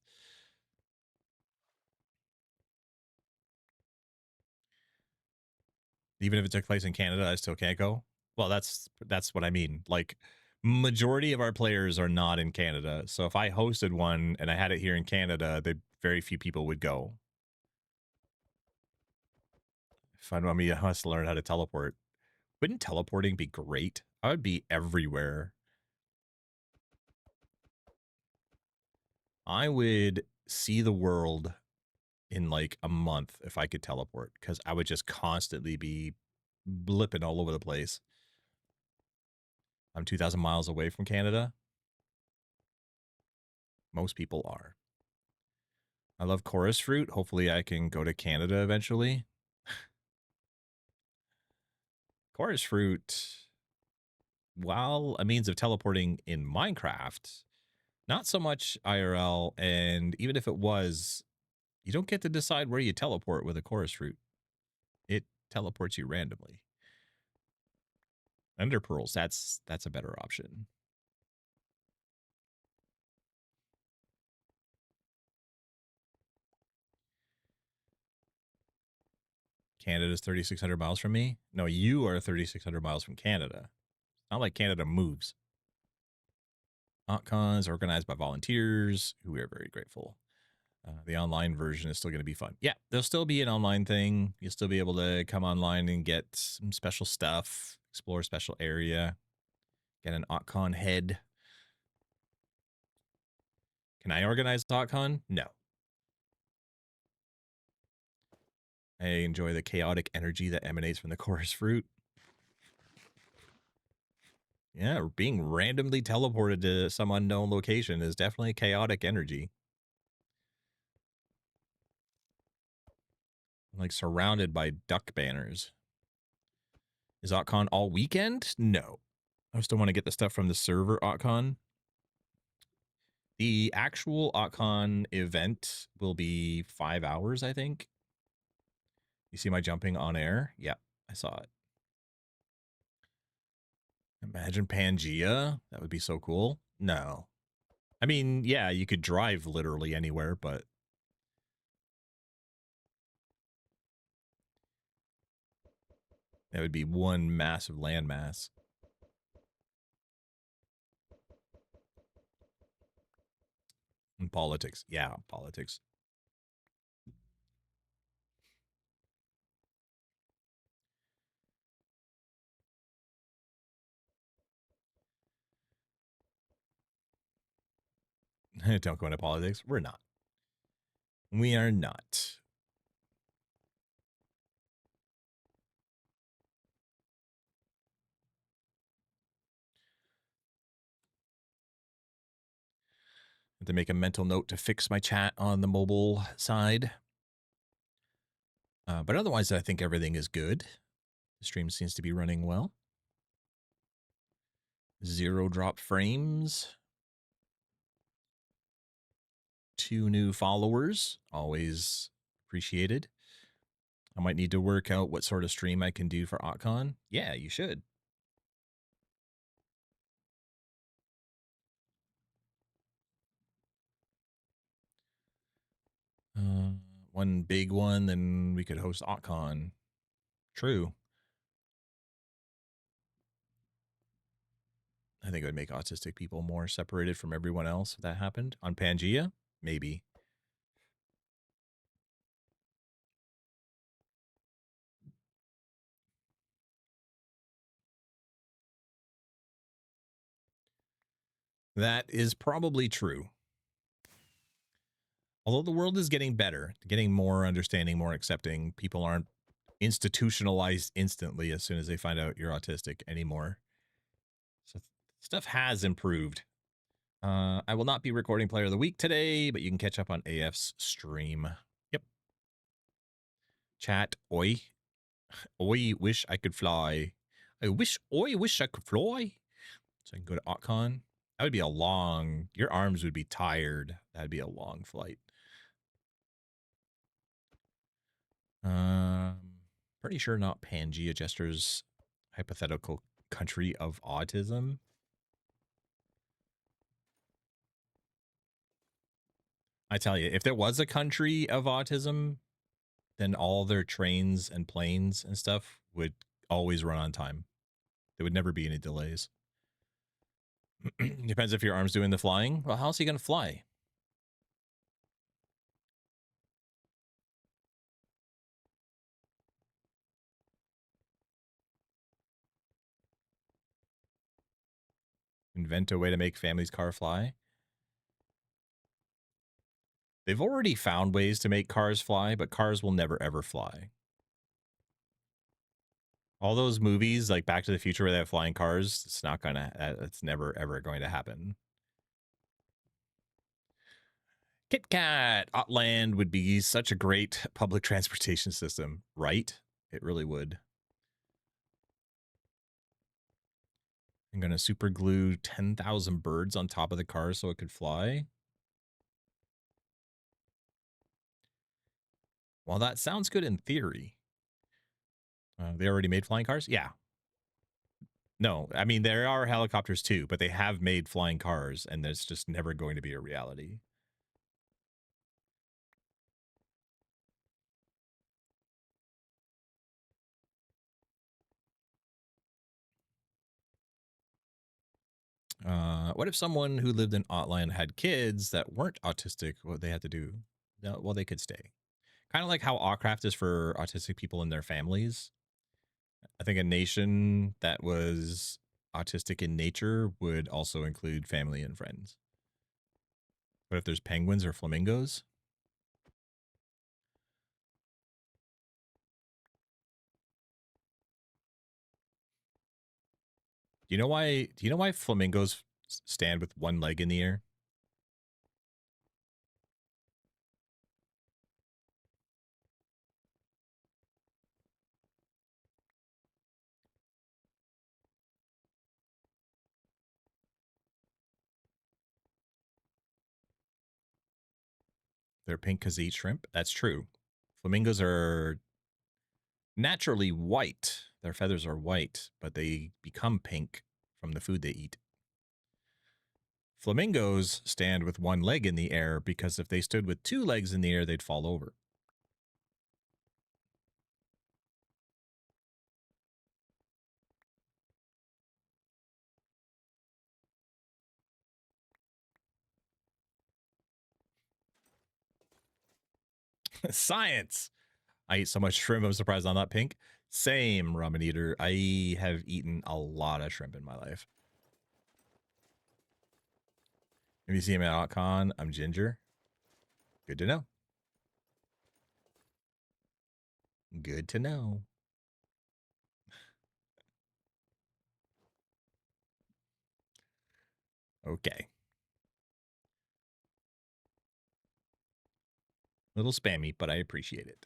Even if it took place in Canada, I still can't go. Well, that's what I mean. Like, majority of our players are not in Canada. So if I hosted one and I had it here in Canada, very few people would go. Fun Mummy has to learn how to teleport. Wouldn't teleporting be great? I would be everywhere. I would see the world in like a month if I could teleport, because I would just constantly be blipping all over the place. I'm 2,000 miles away from Canada. Most people are. I love chorus fruit. Hopefully I can go to Canada eventually. Chorus fruit, while a means of teleporting in Minecraft, not so much IRL, and even if it was, you don't get to decide where you teleport with a chorus fruit. It teleports you randomly. Ender pearls, that's a better option. Canada's 3,600 miles from me. No, you are 3,600 miles from Canada. Not like Canada moves. Autcons organized by volunteers, who we are very grateful. The online version is still going to be fun. Yeah, there'll still be an online thing. You'll still be able to come online and get some special stuff, explore a special area, get an Autcon head. Can I organize Autcon? No. I enjoy the chaotic energy that emanates from the chorus fruit. Yeah, being randomly teleported to some unknown location is definitely chaotic energy. I'm like surrounded by duck banners. Is Autcon all weekend? No. I still want to get the stuff from the server Autcon. The actual Autcon event will be 5 hours, I think. You see my jumping on air? Yep, I saw it. Imagine Pangea. That would be so cool. No. I mean, yeah, you could drive literally anywhere, but that would be one massive landmass. And politics. Yeah, politics. Don't go into politics. We're not. We are not. Have to make a mental note to fix my chat on the mobile side. But otherwise, I think everything is good. The stream seems to be running well. 0 drop frames. 2 new followers. Always appreciated. I might need to work out what sort of stream I can do for Autcon. Yeah, you should. One big one, then we could host Autcon. True. I think it would make autistic people more separated from everyone else if that happened. On Pangea, maybe. That is probably true. Although the world is getting better, getting more understanding, more accepting, people aren't institutionalized instantly as soon as they find out you're autistic anymore. So stuff has improved. I will not be recording Player of the Week today, but you can catch up on AF's stream. Yep. Chat, oi. Oi, wish I could fly. I wish I could fly. So I can go to Autcon. That would be a long, your arms would be tired. That'd be a long flight. Pretty sure not Pangea Jester's hypothetical country of autism. I tell you, if there was a country of autism, then all their trains and planes and stuff would always run on time. There would never be any delays. Depends if your arm's doing the flying. Well, how's he going to fly? Invent a way to make family's car fly? They've already found ways to make cars fly, but cars will never, ever fly. All those movies like Back to the Future where they have flying cars, it's not gonna, it's never, ever going to happen. Kit Kat, Outland would be such a great public transportation system, right? It really would. I'm going to super glue 10,000 birds on top of the car so it could fly. Well, that sounds good in theory. They already made flying cars? Yeah. No, I mean, there are helicopters too, but they have made flying cars, and there's just never going to be a reality. What if someone who lived in Outland had kids that weren't autistic? What they had to do? Well, they could stay. Kind of like how Autcraft is for autistic people and their families. I think a nation that was autistic in nature would also include family and friends. But if there's penguins or flamingos, do you know why? Do you know why flamingos stand with one leg in the air? They're pink because they eat shrimp. That's true. Flamingos are naturally white. Their feathers are white, but they become pink from the food they eat. Flamingos stand with one leg in the air because if they stood with two legs in the air, they'd fall over. Science! I eat so much shrimp, I'm surprised I'm not pink. Same, ramen eater. I have eaten a lot of shrimp in my life. If you see me at OutCon, I'm ginger. Good to know. Good to know. Okay. Little spammy, but I appreciate it.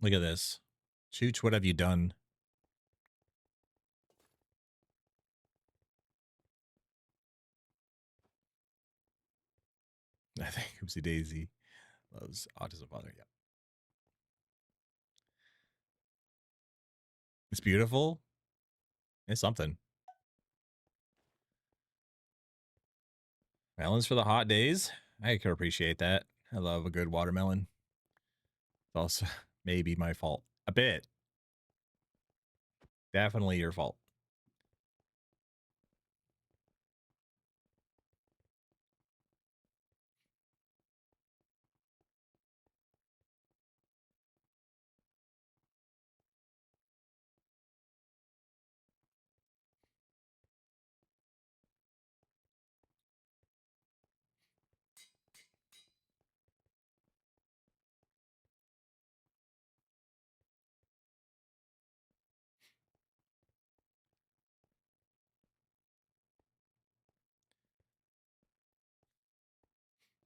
Look at this. Chooch, what have you done? I think Oopsie Daisy loves Autism Father. Yeah. It's beautiful. It's something. Melons for the hot days. I can appreciate that. I love a good watermelon. It's also maybe my fault. A bit. Definitely your fault.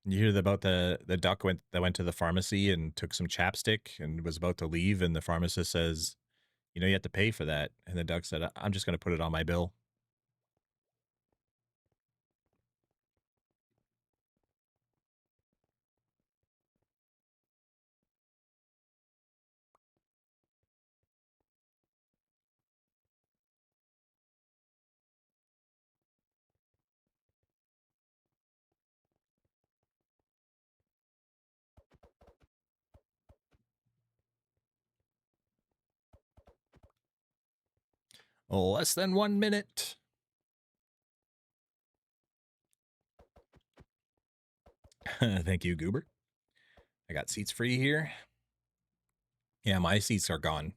You hear about the duck that went to the pharmacy and took some chapstick and was about to leave, and the pharmacist says, "You know, you have to pay for that." And the duck said, "I'm just going to put it on my bill." Less than 1 minute. Thank you, Goober. I got seats free here. Yeah, my seats are gone.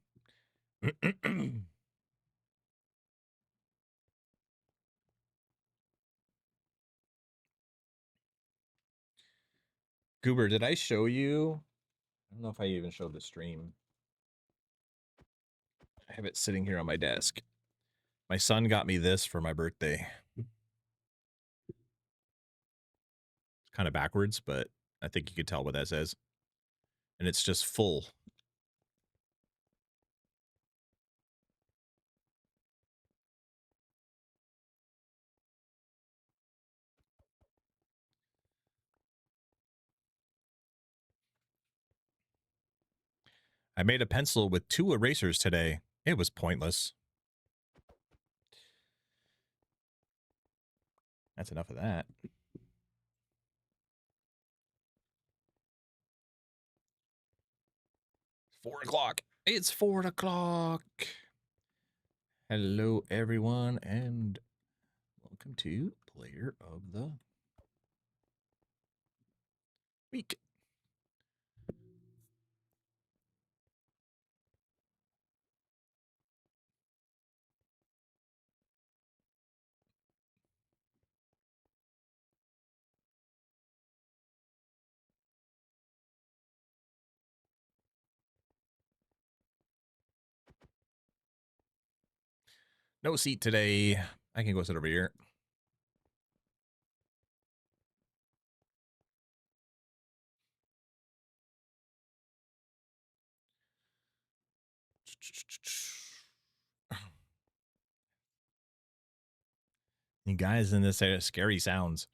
Goober, did I show you? I don't know if I even showed the stream. I have it sitting here on my desk. My son got me this for my birthday. It's kind of backwards, but I think you could tell what that says. And it's just full. I made a pencil with 2 erasers today. It was pointless. That's enough of that. 4 o'clock. It's 4 o'clock. Hello, everyone, and welcome to Player of the Week. No seat today. I can go sit over here. You guys in this scary sounds.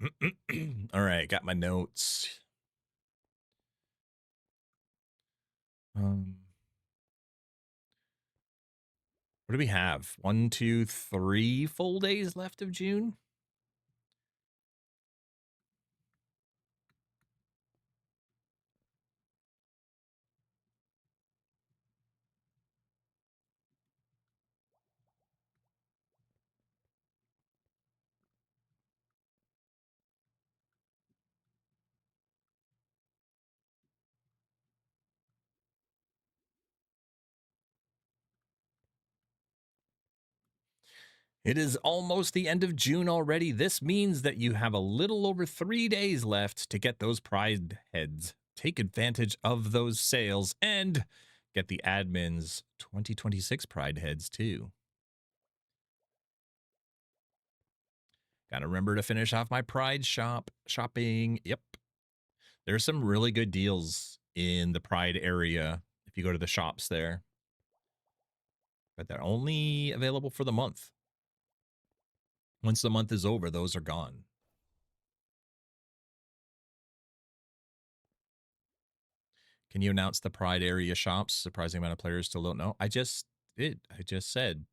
All right, got my notes. What do we have? 1, 2, 3 full days left of June? It is almost the end of June already. This means that you have a little over 3 days left to get those Pride heads. Take advantage of those sales and get the admin's 2026 Pride heads too. Gotta remember to finish off my Pride shopping. Yep. There's some really good deals in the Pride area if you go to the shops there. But they're only available for the month. Once the month is over, those are gone. Can you announce the Pride area shops? Surprising amount of players still don't know. I just did. I just said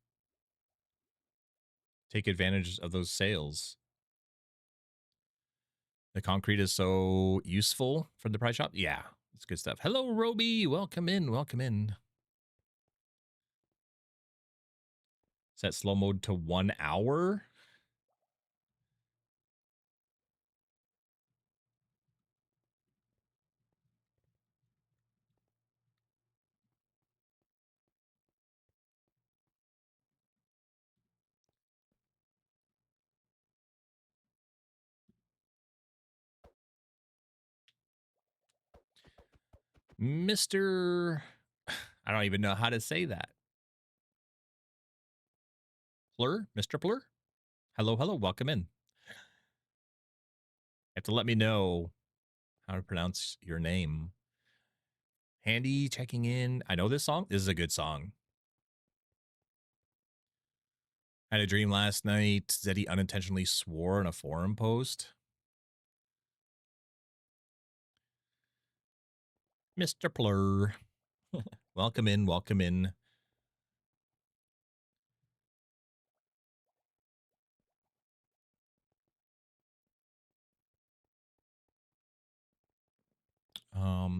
take advantage of those sales. The concrete is so useful for the Pride shop. Yeah, it's good stuff. Hello, Roby. Welcome in. Welcome in. Set slow mode to 1 hour. Mr. I don't even know how to say that. Plur? Mr. Plur? Hello, hello. Welcome in. You have to let me know how to pronounce your name. Handy checking in. I know this song. This is a good song. I had a dream last night. Zeddy unintentionally swore in a forum post. Mr. Plur. Welcome in. Welcome in.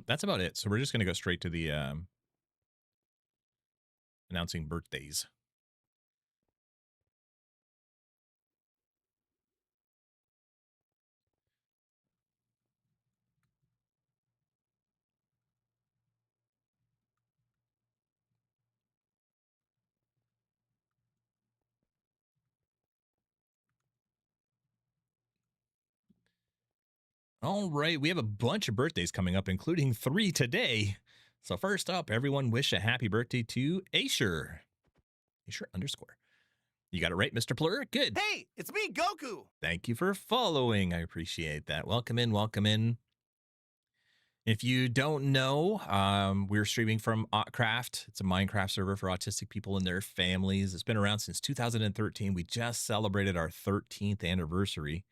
That's about it. So we're just going to go straight to the announcing birthdays. All right, we have a bunch of birthdays coming up, including 3 today. So first up, everyone wish a happy birthday to Asher. Asher underscore. You got it right, Mr. Plur. Good. Hey, it's me, Goku. Thank you for following. I appreciate that. Welcome in. Welcome in. If you don't know, we're streaming from Autcraft. It's a Minecraft server for autistic people and their families. It's been around since 2013. We just celebrated our 13th anniversary.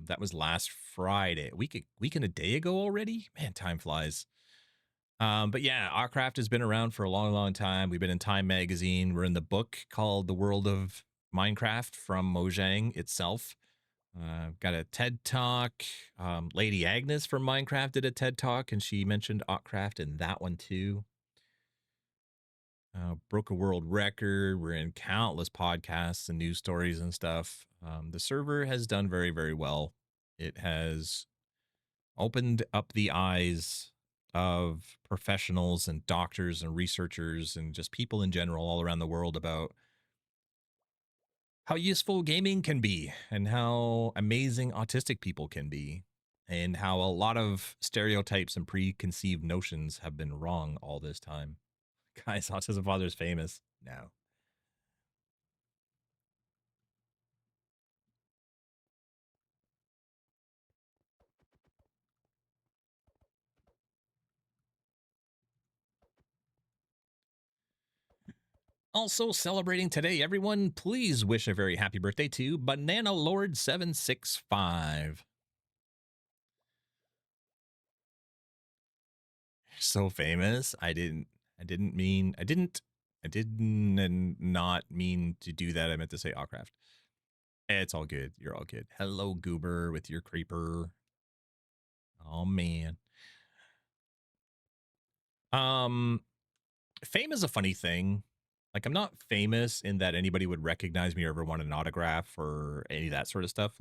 That was last Friday, a week and a day ago already. Man, time flies. But yeah, Autcraft has been around for a long, long time. We've been in Time Magazine. We're in the book called The World of Minecraft from Mojang itself. Got a TED Talk. Lady Agnes from Minecraft did a TED Talk, and she mentioned Autcraft in that one too. Broke a world record. We're in countless podcasts and news stories and stuff. The server has done very, very well. It has opened up the eyes of professionals and doctors and researchers and just people in general all around the world about how useful gaming can be and how amazing autistic people can be and how a lot of stereotypes and preconceived notions have been wrong all this time. Guys, Autism Father is famous now. Also celebrating today, everyone, please wish a very happy birthday to Banana Lord 765. So famous. I didn't and not mean to do that. I meant to say Autcraft. It's all good. You're all good. Hello, Goober, with your creeper. Oh man. Um, Fame is a funny thing. Like, I'm not famous in that anybody would recognize me or ever want an autograph or any of that sort of stuff.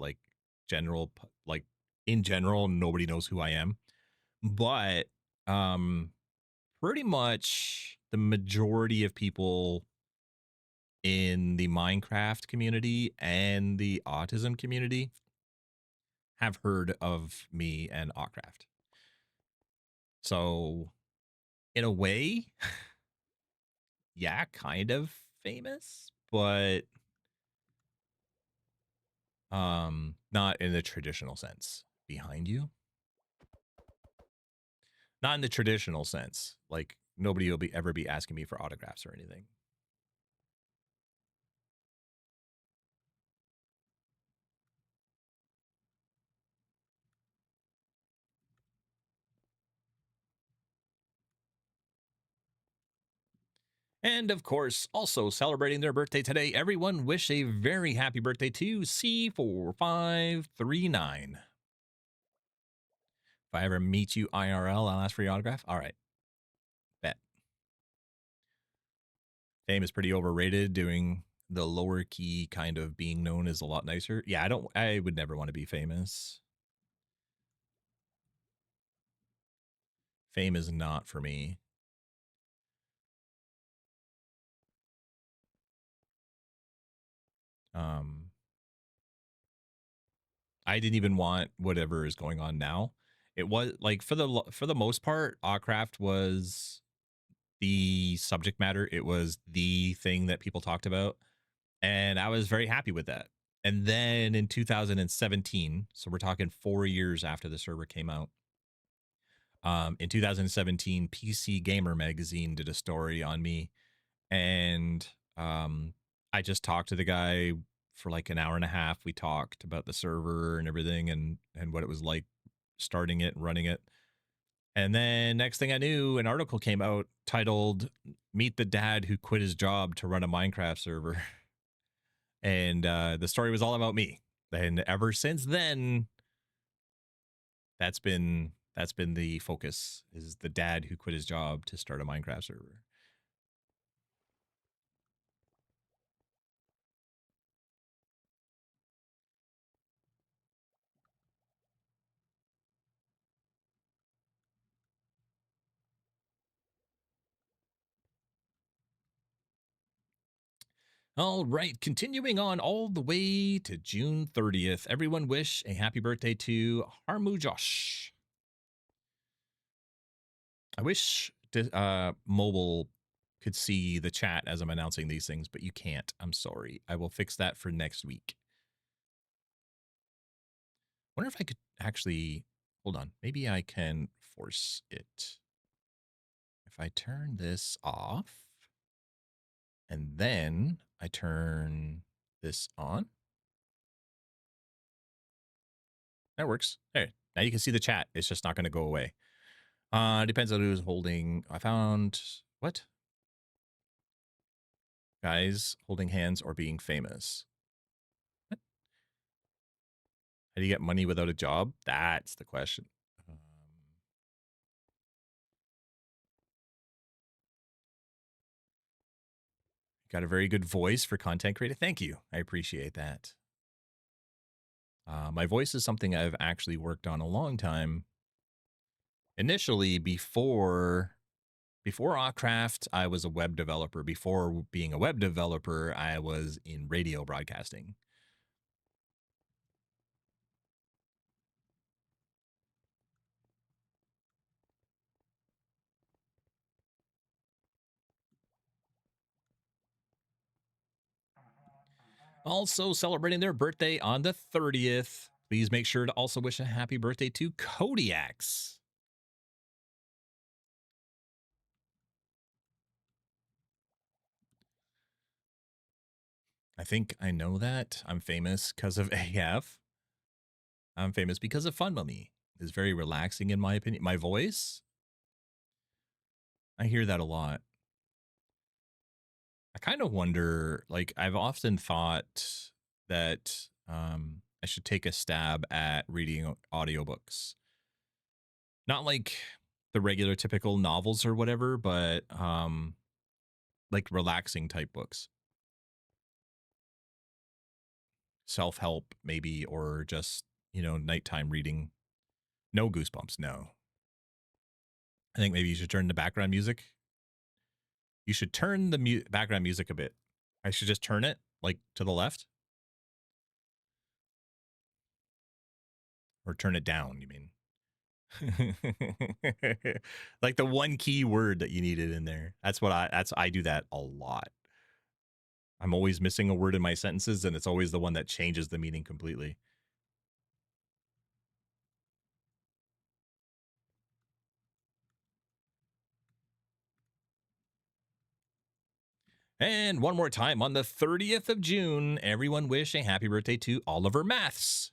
General, like in general, nobody knows who I am. But um, pretty much the majority of people in the Minecraft community and the autism community have heard of me and Autcraft. So, in a way, yeah, kind of famous, but not in the traditional sense. Behind you? Not in the traditional sense. Like nobody will ever be asking me for autographs or anything. And of course, also celebrating their birthday today, everyone wish a very happy birthday to C4539. If I ever meet you IRL, I'll ask for your autograph. All right. Bet. Fame is pretty overrated. Doing the lower key kind of being known is a lot nicer. Yeah, I would never want to be famous. Fame is not for me. Um, I didn't even want whatever is going on now. It was like for the most part, Autcraft was the subject matter. It was the thing that people talked about, and I was very happy with that. And then in 2017, so we're talking 4 years after the server came out, in 2017, PC Gamer magazine did a story on me, and I just talked to the guy for like an hour and a half. We talked about the server and everything, and what it was like starting it and running it. And then next thing I knew, an article came out titled "Meet the Dad Who Quit His Job to Run a Minecraft Server," and the story was all about me. And ever since then, that's been the focus, is the dad who quit his job to start a Minecraft server. All right, continuing on all the way to June 30th. Everyone wish a happy birthday to Harmu Josh. I wish mobile could see the chat as I'm announcing these things, but you can't. I'm sorry. I will fix that for next week. Wonder if I could actually hold on. Maybe I can force it. If I turn this off and then I turn this on, that works. There. Now you can see the chat. It's just not going to go away. Depends on who's holding. I found what? Guys holding hands or being famous. What? How do you get money without a job? That's the question. Got a very good voice for content creator. Thank you. I appreciate that. My voice is something I've actually worked on a long time. Initially, before Autcraft, I was a web developer. Before being a web developer, I was in radio broadcasting. Also celebrating their birthday on the 30th. Please make sure to also wish a happy birthday to Kodiaks. I think I know that. I'm famous because of AF. I'm famous because of Fun Mummy. It's very relaxing in my opinion. My voice, I hear that a lot. I kind of wonder, like, I've often thought that I should take a stab at reading audiobooks. Not like the regular typical novels or whatever, but like relaxing type books. Self-help maybe, or just, nighttime reading. No goosebumps, no. I think maybe you should turn the background music. You should turn the background music a bit. I should just turn it like to the left. Or turn it down, you mean? Like the one key word that you needed in there. I do that a lot. I'm always missing a word in my sentences, and it's always the one that changes the meaning completely. And one more time, on the 30th of June, everyone wish a happy birthday to Oliver Maths.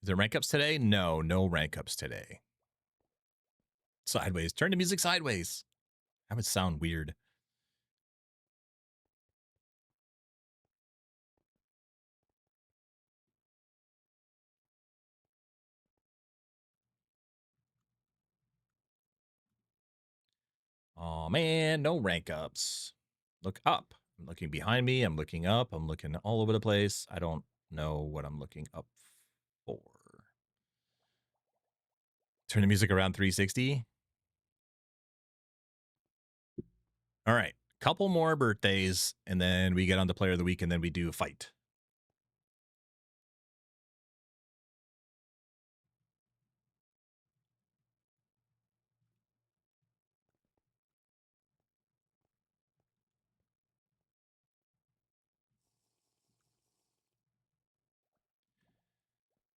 Is there rank ups today? No rank ups today. Sideways. Turn the music sideways. That would sound weird. Oh man, no rank ups. Look up. I'm looking behind me. I'm looking up. I'm looking all over the place. I don't know what I'm looking up for. Turn the music around 360. All right. Couple more birthdays, and then we get on to player of the week, and then we do a fight.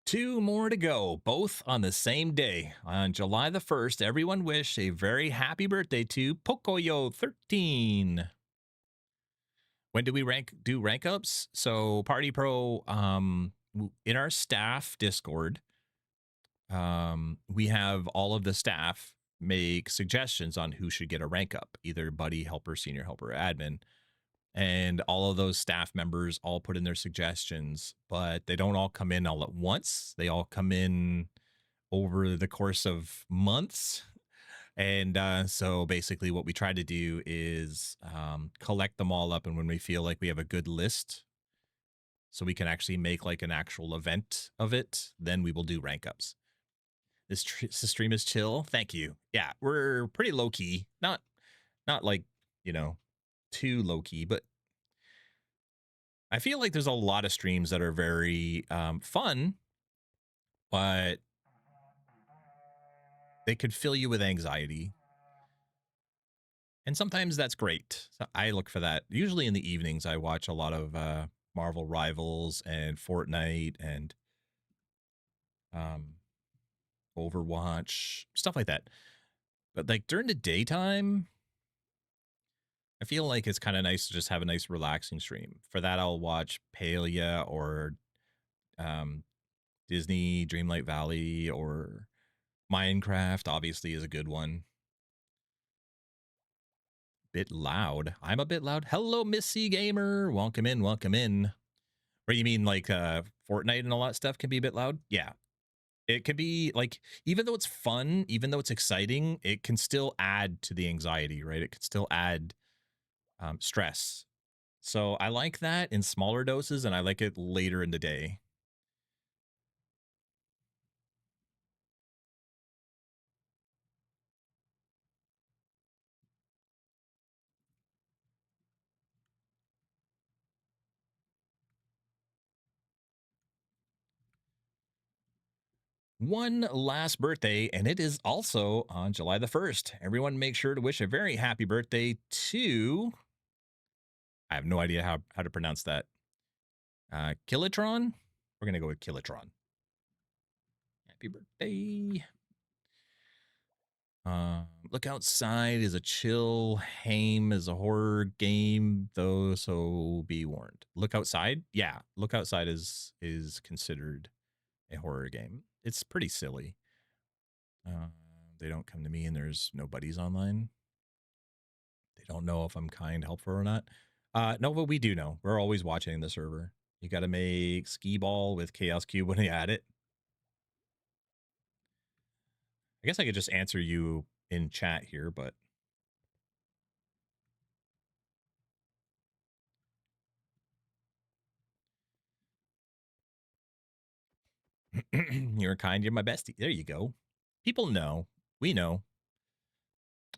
Two more to go, both on the same day. On July the 1st, everyone wish a very happy birthday to Pocoyo13. When do we do rank ups? So Party Pro, in our staff Discord, we have all of the staff make suggestions on who should get a rank up, either buddy, helper, senior helper, admin. And all of those staff members all put in their suggestions, but they don't all come in all at once. They all come in over the course of months. And so basically what we try to do is collect them all up. And when we feel like we have a good list, so we can actually make like an actual event of it, then we will do rank ups. This stream is chill. Thank you. Yeah, we're pretty low key. Not like, too low key, but I feel like there's a lot of streams that are very fun, but they could fill you with anxiety. And sometimes that's great. So I look for that. Usually in the evenings, I watch a lot of Marvel Rivals and Fortnite and Overwatch, stuff like that. But like during the daytime, I feel like it's kind of nice to just have a nice relaxing stream. For that, I'll watch Palia or Disney Dreamlight Valley or Minecraft obviously is a good one. Bit loud. I'm a bit loud. Hello, Missy Gamer. Welcome in. Welcome in. Or you mean like Fortnite and all that stuff can be a bit loud? Yeah. It can be like, even though it's fun, even though it's exciting, it can still add to the anxiety, right? It can still add stress. So I like that in smaller doses, and I like it later in the day. One last birthday, and it is also on July the 1st. Everyone make sure to wish a very happy birthday to, I have no idea how to pronounce that. Kilitron? We're going to go with Kilitron. Happy birthday. Look Outside is a chill. Haim is a horror game, though, so be warned. Look Outside? Yeah, Look Outside is considered a horror game. It's pretty silly. They don't come to me and there's no buddies online. They don't know if I'm kind, helpful, or not. No, but we do know. We're always watching the server. You got to make skee ball with Chaos Cube when you add it. I guess I could just answer you in chat here, but you're kind. You're my bestie. There you go. People know. We know.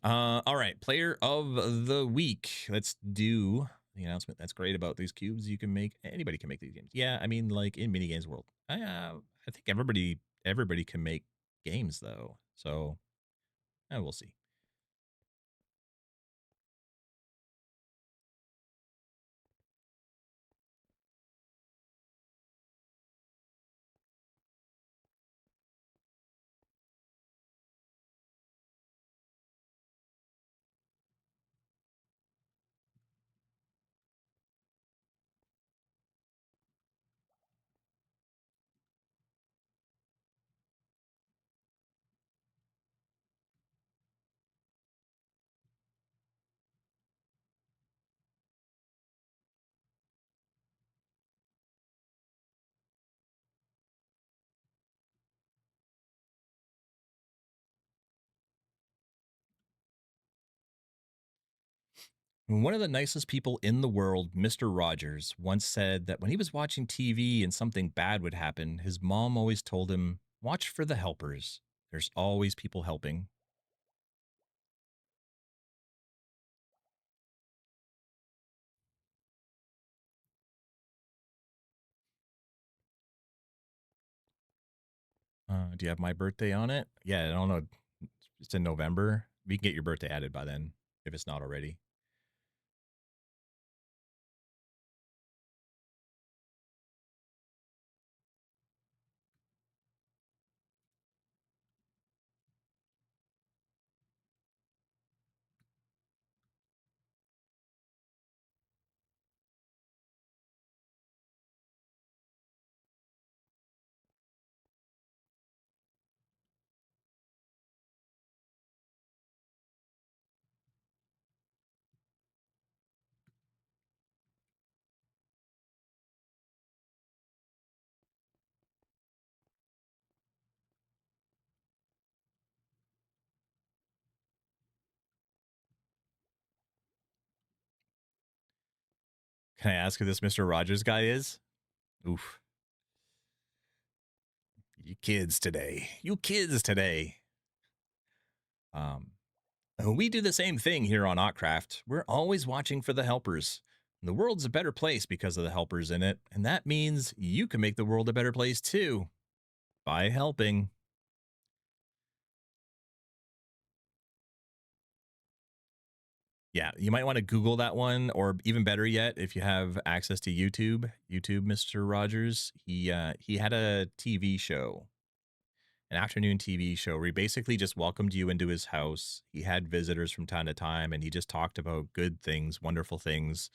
All right. Player of the week. Let's do the announcement. That's great about these cubes. You can make, anybody can make these games. Yeah, I mean, like in mini games world, I think everybody can make games though. So we'll see. One of the nicest people in the world, Mr. Rogers, once said that when he was watching TV and something bad would happen, his mom always told him, "Watch for the helpers. There's always people helping." Do you have my birthday on it? Yeah, I don't know. It's in November. We can get your birthday added by then if it's not already. Can I ask who this Mr. Rogers guy is? Oof. You kids today. You kids today. We do the same thing here on Autcraft. We're always watching for the helpers. The world's a better place because of the helpers in it, and that means you can make the world a better place too by helping. Yeah, you might want to Google that one, or even better yet, if you have access to YouTube, Mr. Rogers, he had a TV show, an afternoon TV show where he basically just welcomed you into his house. He had visitors from time to time, and he just talked about good things, wonderful things,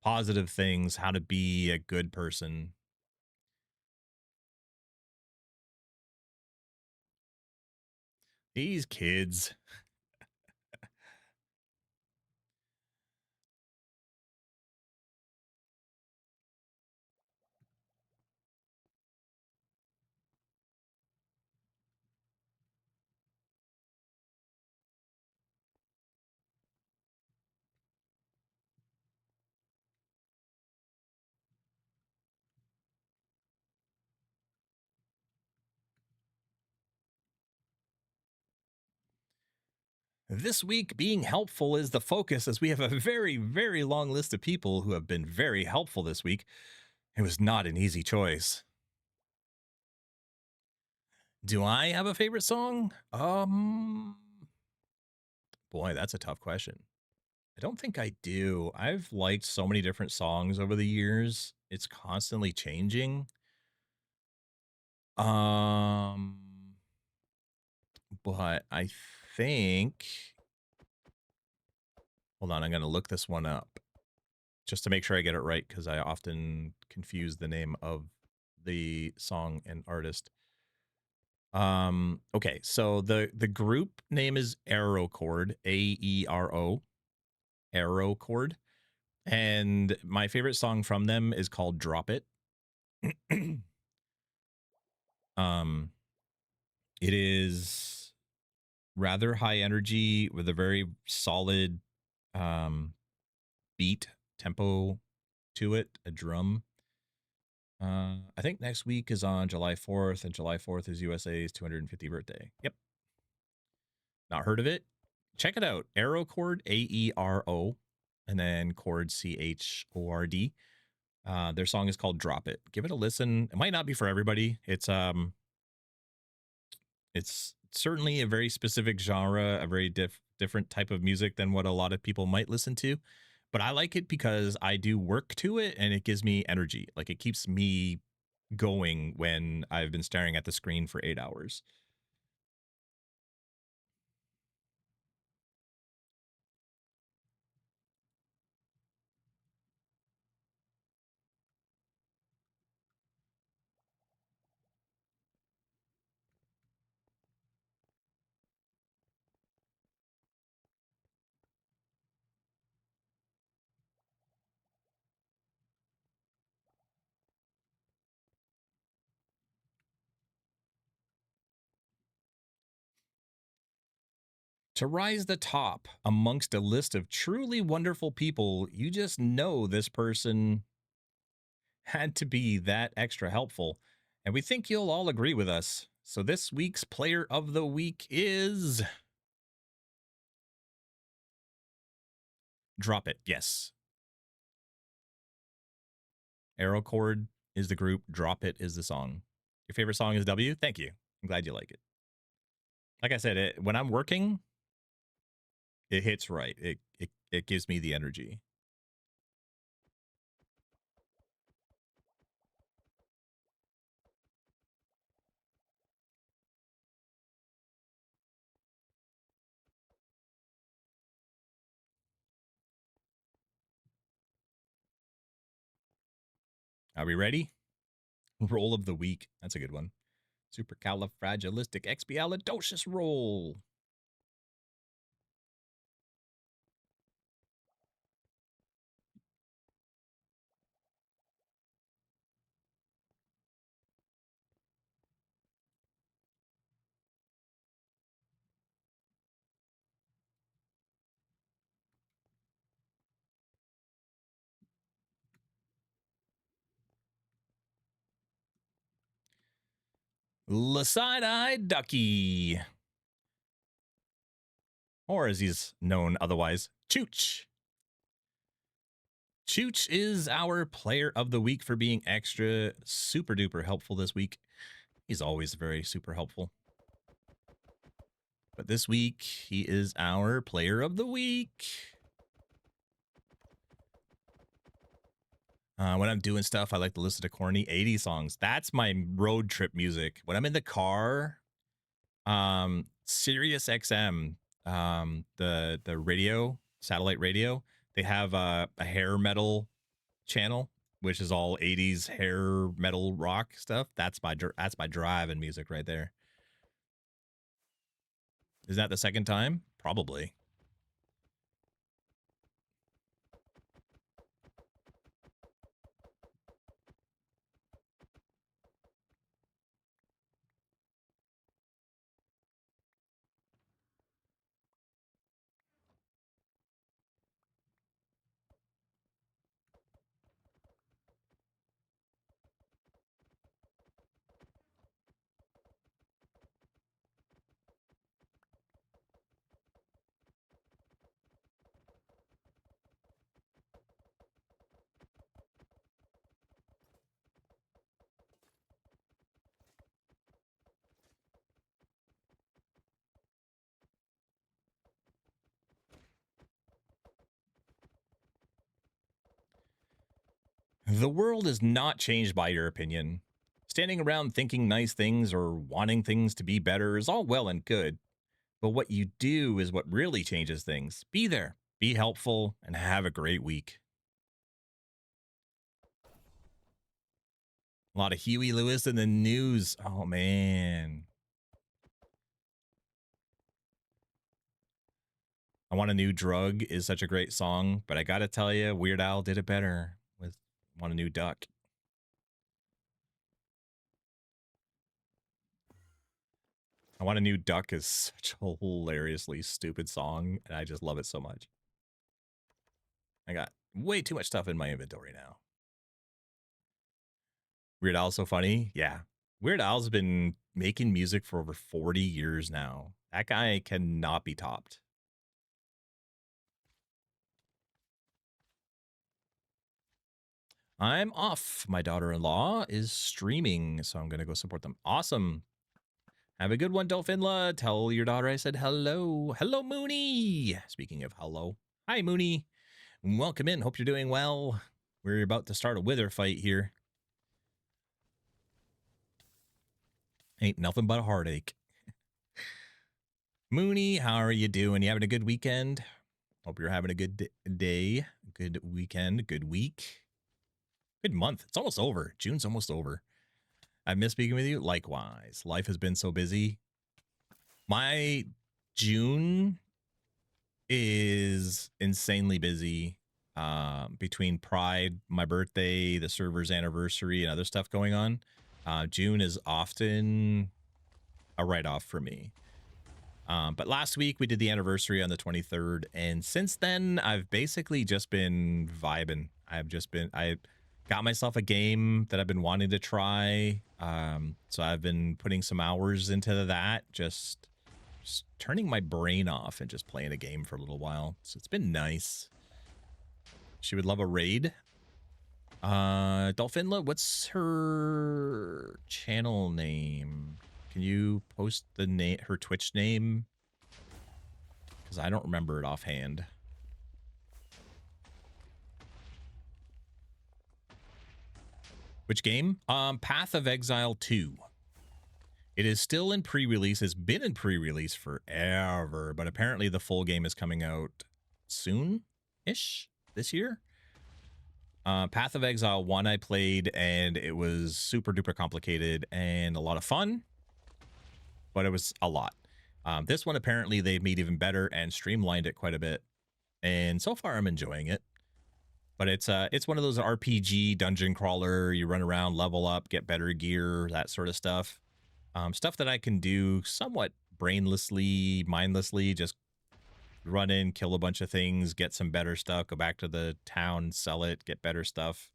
positive things, how to be a good person. These kids. This week, being helpful is the focus, as we have a very, very long list of people who have been very helpful this week. It was not an easy choice. Do I have a favorite song? Boy, that's a tough question. I don't think I do. I've liked so many different songs over the years. It's constantly changing. Um, but I think, hold on, I'm going to look this one up just to make sure I get it right, because I often confuse the name of the song and artist. Okay, so the group name is Aerochord, Aero, Aerochord, and my favorite song from them is called Drop It. um it is rather high energy with a very solid um beat tempo to it, a drum. I think next week is on July 4th, and July 4th is USA's 250th birthday. Yep. Not heard of it? Check it out. Aerochord, Aero, and then chord, Chord. Their song is called Drop It. Give it a listen. It might not be for everybody. It's certainly a very specific genre, a very different type of music than what a lot of people might listen to. But I like it because I do work to it and it gives me energy. Like, it keeps me going when I've been staring at the screen for 8 hours. To rise the top amongst a list of truly wonderful people, you just know this person had to be that extra helpful. And we think you'll all agree with us. So this week's player of the week is Drop It. Yes. Aerochord is the group. Drop It is the song. Your favorite song is W? Thank you. I'm glad you like it. Like I said, when I'm working, it hits right. It gives me the energy. Are we ready? Roll of the week. That's a good one. Supercalifragilisticexpialidocious roll. Side-eyed Ducky. Or as he's known otherwise, Chooch. Chooch is our player of the week for being extra super duper helpful this week. He's always very super helpful. But this week, he is our player of the week. When I'm doing stuff, I like to listen to corny 80s songs. That's my road trip music. When I'm in the car, Sirius XM, the radio, satellite radio, they have a hair metal channel, which is all 80s hair metal rock stuff. That's my driving music right there. Is that the second time? Probably. The world is not changed by your opinion. Standing around thinking nice things or wanting things to be better is all well and good, but what you do is what really changes things. Be there, be helpful, and have a great week. A lot of Huey Lewis in the news. Oh, man. I Want a New Drug is such a great song, but I gotta tell you, Weird Al did it better with Want a New Duck. I Want a New Duck is such a hilariously stupid song, and I just love it so much. I got way too much stuff in my inventory now. Weird Al's so funny. Yeah. Weird Al's been making music for over 40 years now. That guy cannot be topped. I'm off. My daughter-in-law is streaming, so I'm going to go support them. Awesome. Have a good one, Dolphinla. Tell your daughter I said hello. Hello, Mooney. Speaking of hello. Hi, Mooney. Welcome in. Hope you're doing well. We're about to start a wither fight here. Ain't nothing but a heartache. Mooney, how are you doing? You having a good weekend? Hope you're having a good day, good weekend, good week, good month. It's almost over. June's almost over. I miss speaking with you. Likewise. Life has been so busy. My June is insanely busy between Pride, my birthday, the server's anniversary, and other stuff going on. June is often a write-off for me. But last week we did the anniversary on the 23rd, and since then I've basically just been vibing. I got myself a game that I've been wanting to try. So I've been putting some hours into that, just turning my brain off and just playing a game for a little while. So it's been nice. She would love a raid. Dolphinla, what's her channel name? Can you post the name, her Twitch name? Because I don't remember it offhand. Which game? Path of Exile 2. It is still in pre-release. It's been in pre-release forever, but apparently the full game is coming out soon-ish this year. Path of Exile 1 I played, and it was super duper complicated and a lot of fun, but it was a lot. This one, apparently, they've made even better and streamlined it quite a bit. And so far, I'm enjoying it. But it's one of those RPG dungeon crawler. You run around, level up, get better gear, that sort of stuff. Stuff that I can do somewhat brainlessly, mindlessly, just run in, kill a bunch of things, get some better stuff, go back to the town, sell it, get better stuff.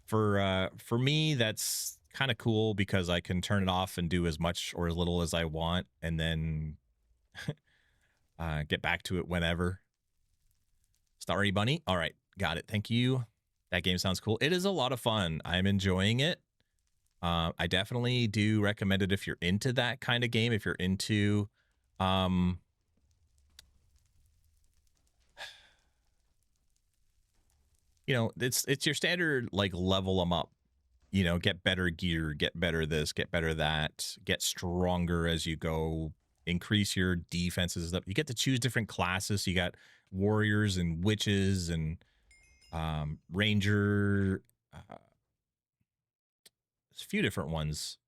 For me, that's kind of cool because I can turn it off and do as much or as little as I want, and then get back to it whenever. Starry Bunny. All right, got it. Thank you. That game sounds cool. It is a lot of fun. I'm enjoying it. I definitely do recommend it if you're into that kind of game. If you're into, you know, it's your standard like level them up. You know, get better gear, get better this, get better that, get stronger as you go, increase your defenses and stuff. You get to choose different classes. So you got warriors and witches and ranger. There's a few different ones.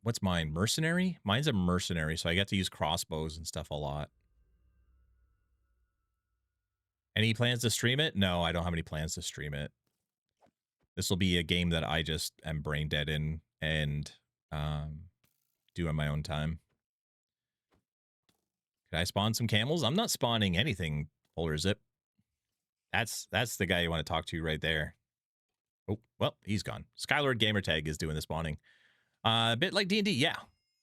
What's mine? Mercenary? Mine's a mercenary, so I get to use crossbows and stuff a lot. Any plans to stream it? No, I don't have any plans to stream it. This will be a game that I just am brain dead in and do on my own time. Could I spawn some camels? I'm not spawning anything, Polar Zip. That's the guy you want to talk to right there. Oh, well, he's gone. Skylord Gamertag is doing the spawning. A bit like D&D, yeah.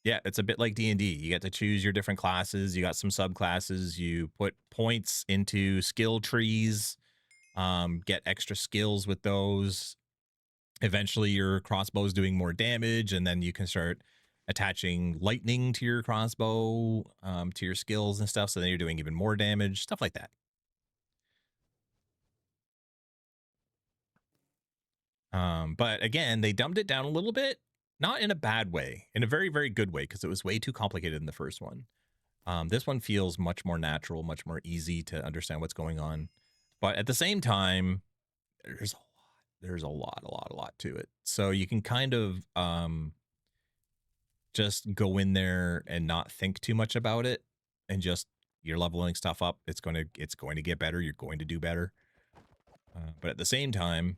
Yeah, it's a bit like D&D. You get to choose your different classes. You got some subclasses. You put points into skill trees, get extra skills with those. Eventually, your crossbow is doing more damage, and then you can start attaching lightning to your crossbow, to your skills and stuff, so then you're doing even more damage, stuff like that. But again, they dumbed it down a little bit, not in a bad way, in a very, very good way, because it was way too complicated in the first one. This one feels much more natural, much more easy to understand what's going on. But at the same time, there's a lot to it. So you can kind of just go in there and not think too much about it, and just you're leveling stuff up. It's going to get better. You're going to do better. But at the same time,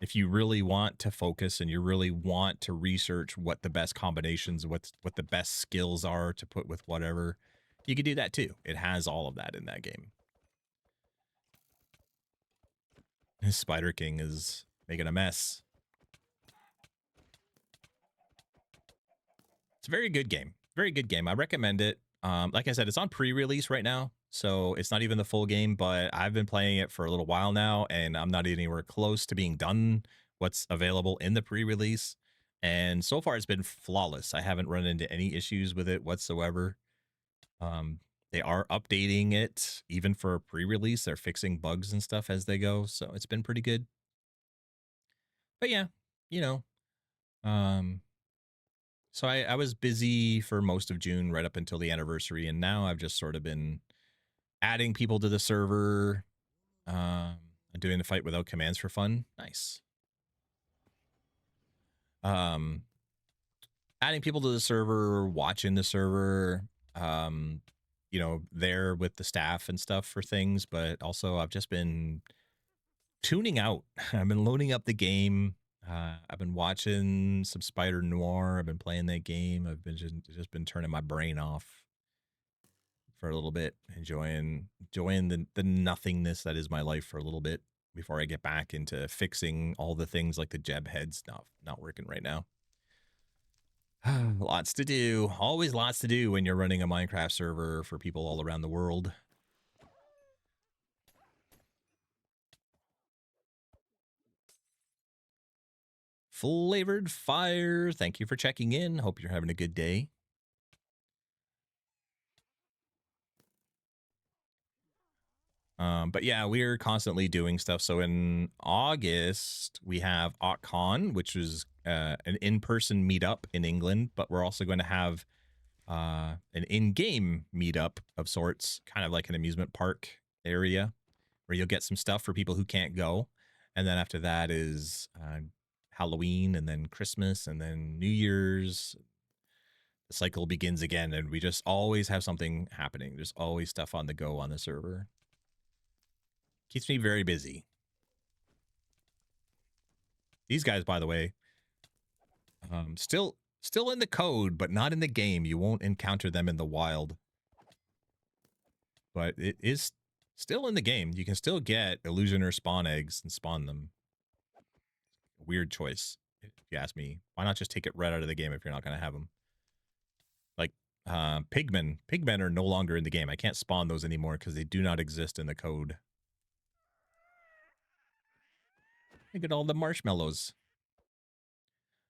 if you really want to focus and you really want to research what the best combinations, what the best skills are to put with whatever, you can do that too. It has all of that in that game. Spider King is making a mess. It's a very good game. Very good game. I recommend it. Like I said, it's on pre-release right now, so it's not even the full game, but I've been playing it for a little while now, and I'm not anywhere close to being done what's available in the pre-release. And so far, it's been flawless. I haven't run into any issues with it whatsoever. They are updating it even for a pre-release. They're fixing bugs and stuff as they go, so it's been pretty good. But yeah, you know, so I was busy for most of June right up until the anniversary, and now I've just sort of been adding people to the server, and doing the fight without commands for fun. Nice. Adding people to the server, watching the server, you know, there with the staff and stuff for things, but also I've just been tuning out. I've been loading up the game. I've been watching some Spider Noir. I've been playing that game. I've been just been turning my brain off for a little bit, enjoying the nothingness that is my life for a little bit before I get back into fixing all the things like the Jeb heads not working right now. Lots to do. Always lots to do when you're running a Minecraft server for people all around the world. Flavored Fire, thank you for checking in. Hope you're having a good day. But yeah, we're constantly doing stuff. So in August, we have Autcraft, which is an in-person meetup in England, but we're also going to have an in-game meetup of sorts, kind of like an amusement park area where you'll get some stuff for people who can't go. And then after that is Halloween, and then Christmas, and then New Year's. The cycle begins again, and we just always have something happening. There's always stuff on the go on the server. Keeps me very busy. These guys, by the way, still in the code, but not in the game. You won't encounter them in the wild. But it is still in the game. You can still get illusioner spawn eggs and spawn them. Weird choice, if you ask me. Why not just take it right out of the game if you're not going to have them? Like pigmen. Pigmen are no longer in the game. I can't spawn those anymore because they do not exist in the code. Look at all the marshmallows.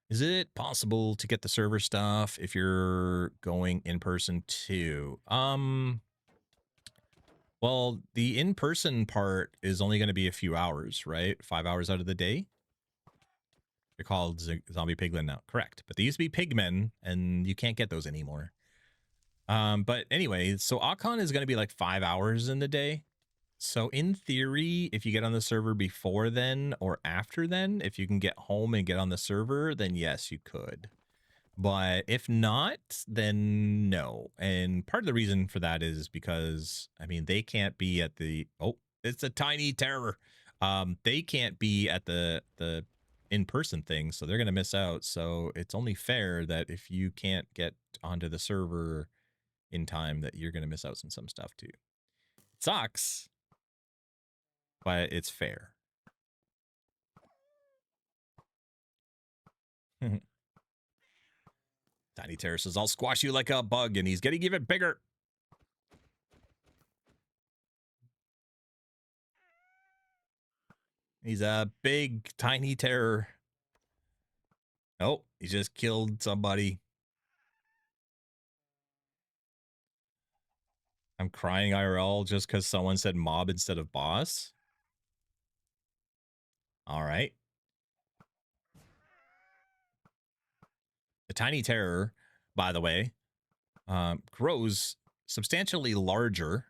Is it possible to get the server stuff if you're going in person too? Well, the in-person part is only going to be a few hours, right? 5 hours out of the day. They're called zombie piglin now, correct? But they used to be pigmen, and you can't get those anymore. But anyway, so Autcraft is going to be like 5 hours in the day. So in theory, if you get on the server before then or after then, if you can get home and get on the server, then yes, you could. But if not, then no. And part of the reason for that is because, I mean, they can't be at the, oh, it's a tiny terror. They can't be at the in-person thing, so they're going to miss out. So it's only fair that if you can't get onto the server in time, that you're going to miss out on some stuff too. It sucks, but it's fair. Tiny Terror says, I'll squash you like a bug, and he's getting even bigger. He's a big, tiny terror. Oh, he just killed somebody. I'm crying IRL just because someone said mob instead of boss. All right. The tiny terror, by the way, grows substantially larger.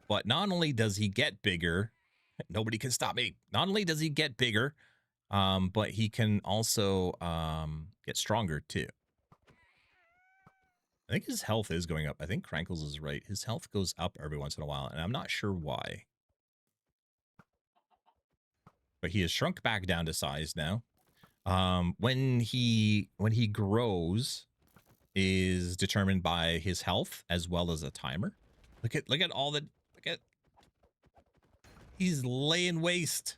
But not only does he get bigger, nobody can stop me. Not only does he get bigger, but he can also get stronger too. I think his health is going up. I think Crankles is right. His health goes up every once in a while, and I'm not sure why. But he has shrunk back down to size now. When he grows is determined by his health as well as a timer. Look at all the he's laying waste.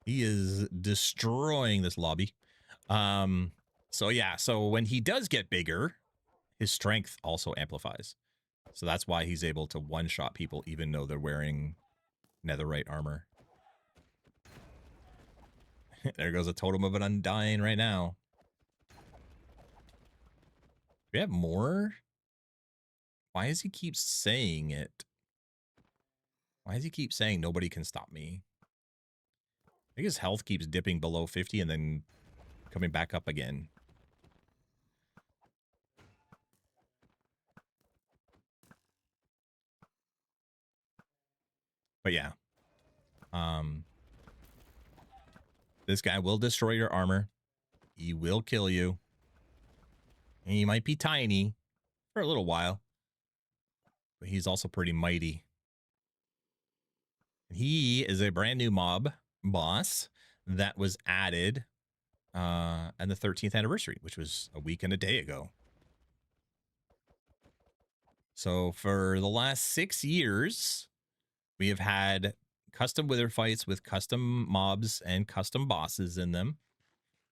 He is destroying this lobby. So yeah, so when he does get bigger, his strength also amplifies. So that's why he's able to one-shot people even though they're wearing netherite armor. There goes a totem of an undying right now. Do we have more? Why does he keep saying it? Why does he keep saying nobody can stop me? I think his health keeps dipping below 50 and then coming back up again. But yeah. This guy will destroy your armor. He will kill you. And he might be tiny for a little while. But he's also pretty mighty. He is a brand new mob boss that was added on the 13th anniversary, which was a week and a day ago. So for the last 6 years, we have had custom wither fights with custom mobs and custom bosses in them.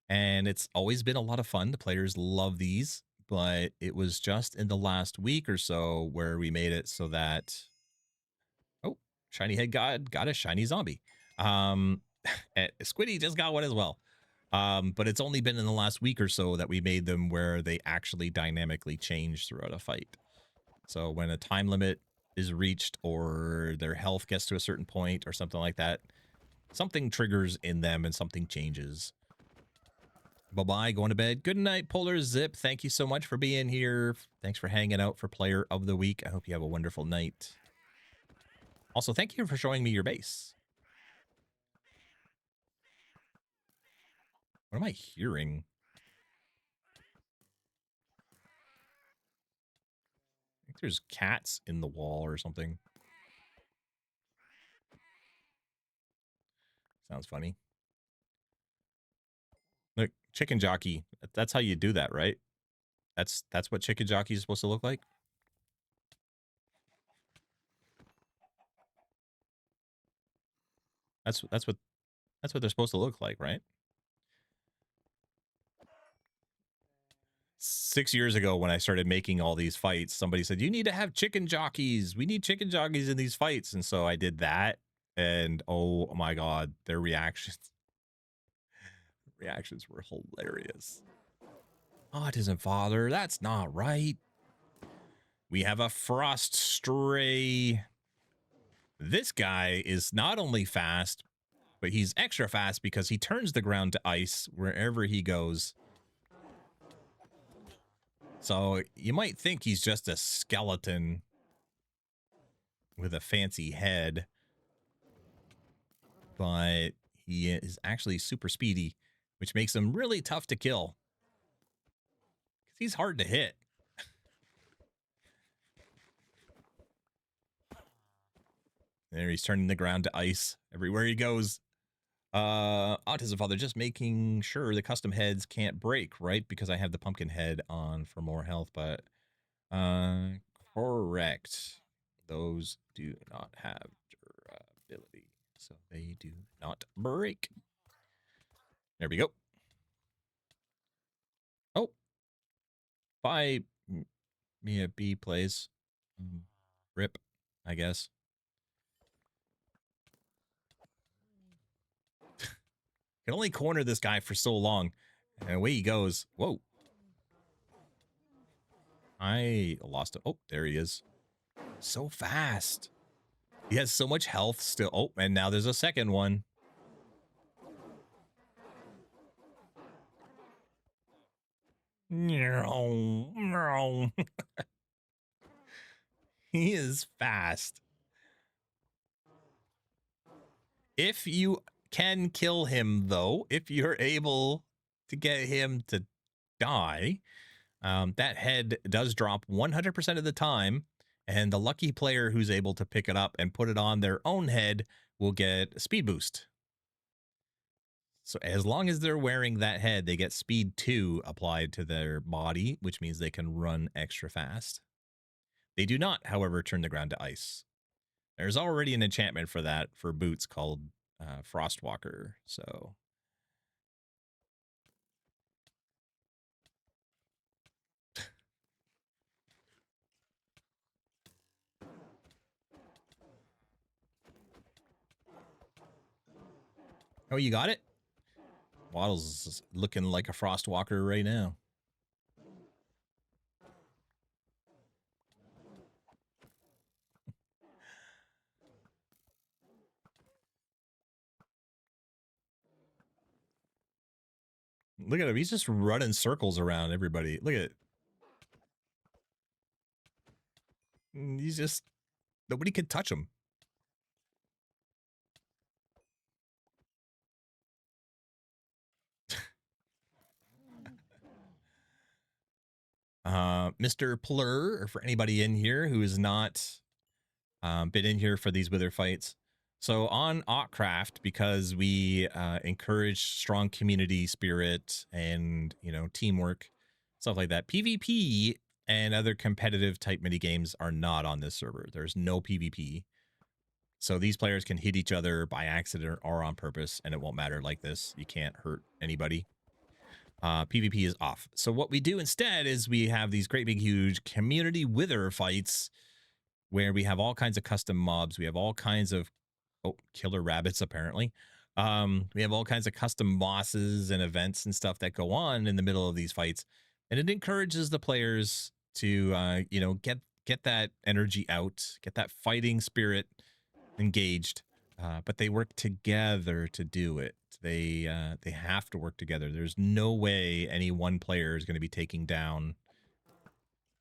And it's always been a lot of fun. The players love these, but it was just in the last week or so where we made it so that, oh, Shiny Head God got a shiny zombie. Squiddy just got one as well. But it's only been in the last week or so that we made them where they actually dynamically change throughout a fight. So when a time limit is reached or their health gets to a certain point or something like that, something triggers in them and something changes. Bye-bye, going to bed. Good night, Polar Zip. Thank you so much for being here. Thanks for hanging out for Player of the Week. I hope you have a wonderful night. Also, thank you for showing me your base. What am I hearing? I think there's cats in the wall or something. Sounds funny. Look, chicken jockey. That's how you do that, right? That's what chicken jockey is supposed to look like. That's what they're supposed to look like, right? 6 years ago when I started making all these fights, somebody said, you need to have chicken jockeys. We need chicken jockeys in these fights. And so I did that. And oh my God, their reactions were hilarious. Autism father, that's not right. We have a frost stray. This guy is not only fast, but he's extra fast because he turns the ground to ice wherever he goes. So you might think he's just a skeleton with a fancy head, but he is actually super speedy, which makes him really tough to kill. Because he's hard to hit. There, he's turning the ground to ice everywhere he goes. Autism Father, just making sure the custom heads can't break, right? Because I have the pumpkin head on for more health, but correct. Those do not have durability, so they do not break. There we go. Oh, bye, Mia B plays. Rip, I guess. Can only corner this guy for so long. And away he goes. Whoa. I lost him. Oh, there he is. So fast. He has so much health still. Oh, and now there's a second one. He is fast. If you can kill him, though, if you're able to get him to die, that head does drop 100% of the time, and the lucky player who's able to pick it up and put it on their own head will get a speed boost. So as long as they're wearing that head, they get speed 2 applied to their body, which means they can run extra fast. They do not, however, turn the ground to ice. There's already an enchantment for that for boots called Frostwalker. So oh, you got it? Waddle's looking like a Frostwalker right now. Look at him. He's just running circles around everybody. Look at it. He's just... Nobody can touch him. Mr. Plur, or for anybody in here who has not been in here for these wither fights. So on Autcraft, because we encourage strong community spirit and, you know, teamwork, stuff like that, PvP and other competitive type mini games are not on this server. There's no PvP. So these players can hit each other by accident or on purpose, and it won't matter like this. You can't hurt anybody. PvP is off. So what we do instead is we have these great big huge community wither fights where we have all kinds of custom mobs. We have all kinds of killer rabbits apparently. We have all kinds of custom bosses and events and stuff that go on in the middle of these fights, and it encourages the players to you know, get that energy out, get that fighting spirit engaged. But they work together to do it. They have to work together. There's no way any one player is going to be taking down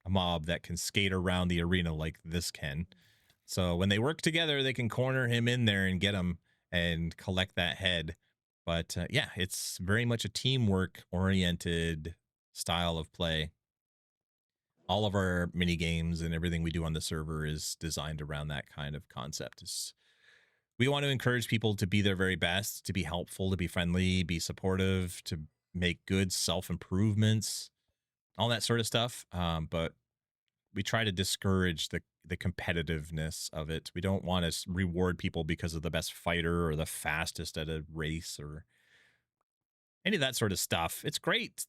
a mob that can skate around the arena like this can. So when they work together, they can corner him in there and get him and collect that head. But yeah, it's very much a teamwork oriented style of play. All of our mini games and everything we do on the server is designed around that kind of concept. We want to encourage people to be their very best, to be helpful, to be friendly, be supportive, to make good self-improvements, all that sort of stuff. But we try to discourage the competitiveness of it. We don't want to reward people because of the best fighter or the fastest at a race or any of that sort of stuff. It's great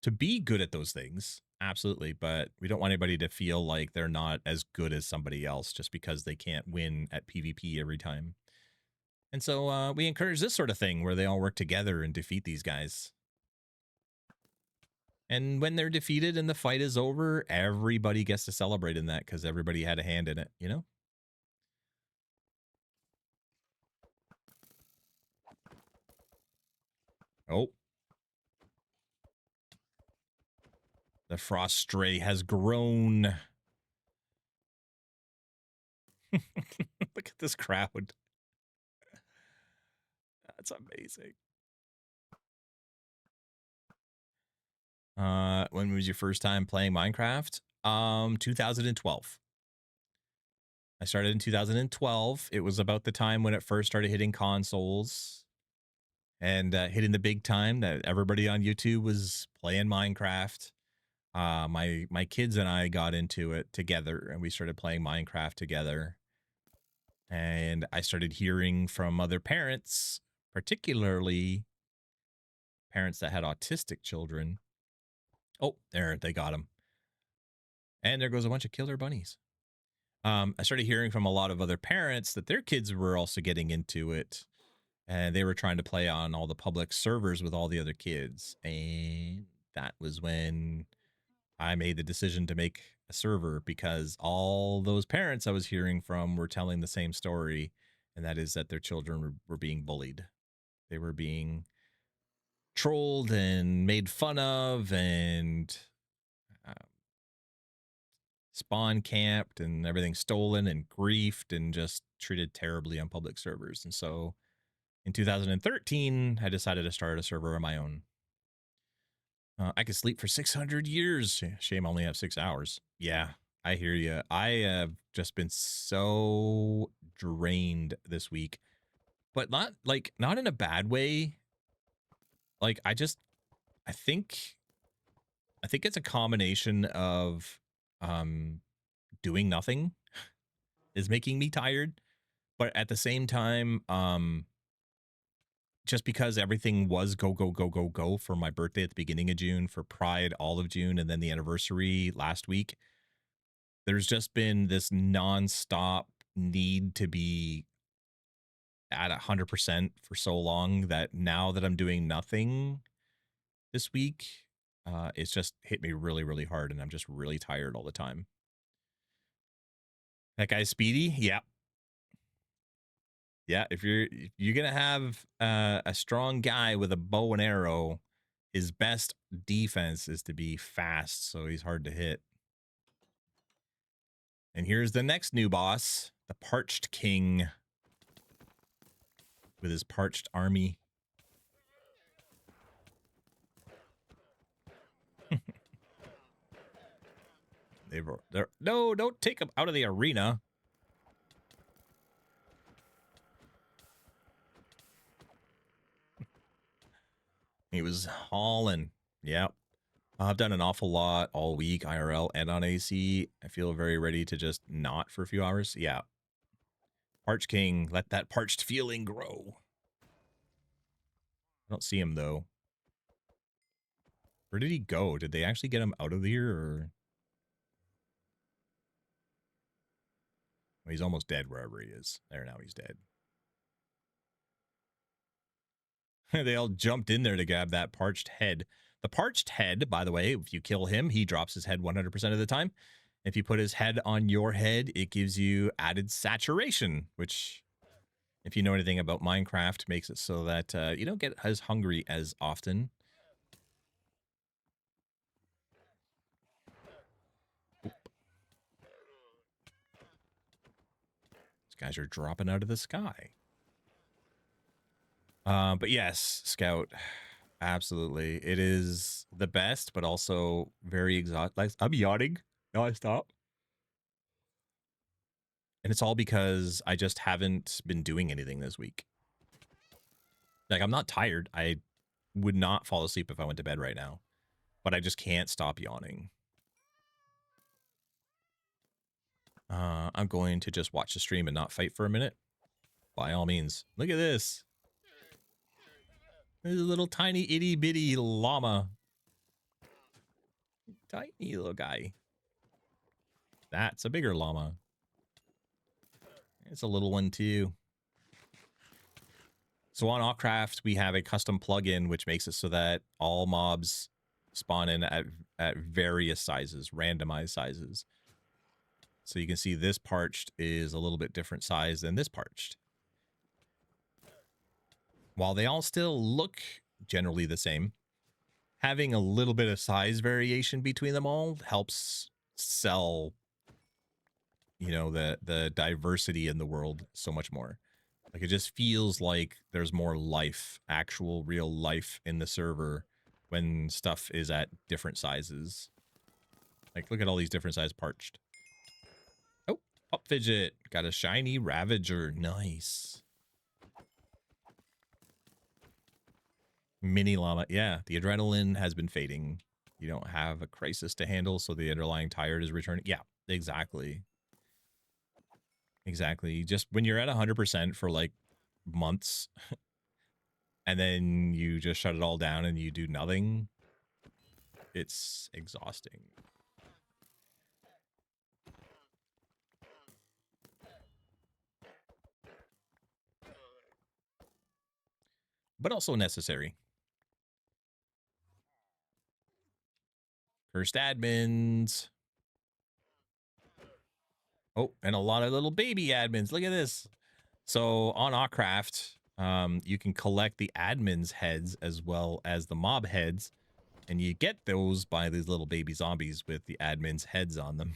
to be good at those things, absolutely, but we don't want anybody to feel like they're not as good as somebody else just because they can't win at PvP every time. And so we encourage this sort of thing where they all work together and defeat these guys. And when they're defeated and the fight is over, everybody gets to celebrate in that because everybody had a hand in it, you know? Oh. The frost stray has grown. Look at this crowd. That's amazing. When was your first time playing Minecraft? 2012. I started in 2012. It was about the time when it first started hitting consoles and hitting the big time that everybody on YouTube was playing Minecraft. My kids and I got into it together, and we started playing Minecraft together. And I started hearing from other parents, particularly parents that had autistic children. Oh, there, they got them. And there goes a bunch of killer bunnies. I started hearing from a lot of other parents that their kids were also getting into it, and they were trying to play on all the public servers with all the other kids. And that was when I made the decision to make a server, because all those parents I was hearing from were telling the same story, and that is that their children were being bullied. They were being trolled and made fun of and uh, spawn camped and everything stolen and griefed and just treated terribly on public servers. And so in 2013, I decided to start a server of my own. I could sleep for 600 years. Shame I only have 6 hours. Yeah, I hear you. I have just been so drained this week, but not in a bad way. Like I think it's a combination of doing nothing is making me tired, but at the same time, just because everything was go go go go go for my birthday at the beginning of June, for Pride all of June, and then the anniversary last week, there's just been this nonstop need to be at 100% for so long that now that I'm doing nothing this week, it's just hit me really, really hard, and I'm just really tired all the time. That guy's speedy. Yeah. Yeah, if you're gonna have a strong guy with a bow and arrow, his best defense is to be fast, so he's hard to hit. And here's the next new boss, the Parched King, with his parched army. No, don't take him out of the arena. He was hauling. Yep. I've done an awful lot all week, IRL and on AC. I feel very ready to just not for a few hours. Yeah. Parched King, let that parched feeling grow. I don't see him, though. Where did he go? Did they actually get him out of here, or... Well, he's almost dead wherever he is. There, now he's dead. They all jumped in there to grab that parched head. The parched head, by the way, if you kill him, he drops his head 100% of the time. If you put his head on your head, it gives you added saturation, which, if you know anything about Minecraft, makes it so that you don't get as hungry as often. Oop. These guys are dropping out of the sky. But yes, Scout, absolutely. It is the best, but also very exhausting. Like, I'm yawning. No, I stop. And it's all because I just haven't been doing anything this week. Like, I'm not tired. I would not fall asleep if I went to bed right now, but I just can't stop yawning. I'm going to just watch the stream and not fight for a minute. By all means. Look at this. This is a little tiny itty bitty llama. Tiny little guy. That's a bigger llama. It's a little one too. So on Autcraft, we have a custom plugin which makes it so that all mobs spawn in at various sizes, randomized sizes. So you can see this parched is a little bit different size than this parched. While they all still look generally the same, having a little bit of size variation between them all helps sell, you know, the diversity in the world so much more. Like, it just feels like there's more life, actual real life in the server when stuff is at different sizes. Like, look at all these different size parched. Oh, Pop Fidget. Got a shiny Ravager. Nice. Mini Llama. Yeah, the adrenaline has been fading. You don't have a crisis to handle, so the underlying tired is returning. Yeah, exactly. Exactly. Just when you're at 100% for like months and then you just shut it all down and you do nothing, it's exhausting. But also necessary. Cursed admins. Oh, and a lot of little baby admins. Look at this. So on Autcraft, you can collect the admins' heads as well as the mob heads, and you get those by these little baby zombies with the admins' heads on them.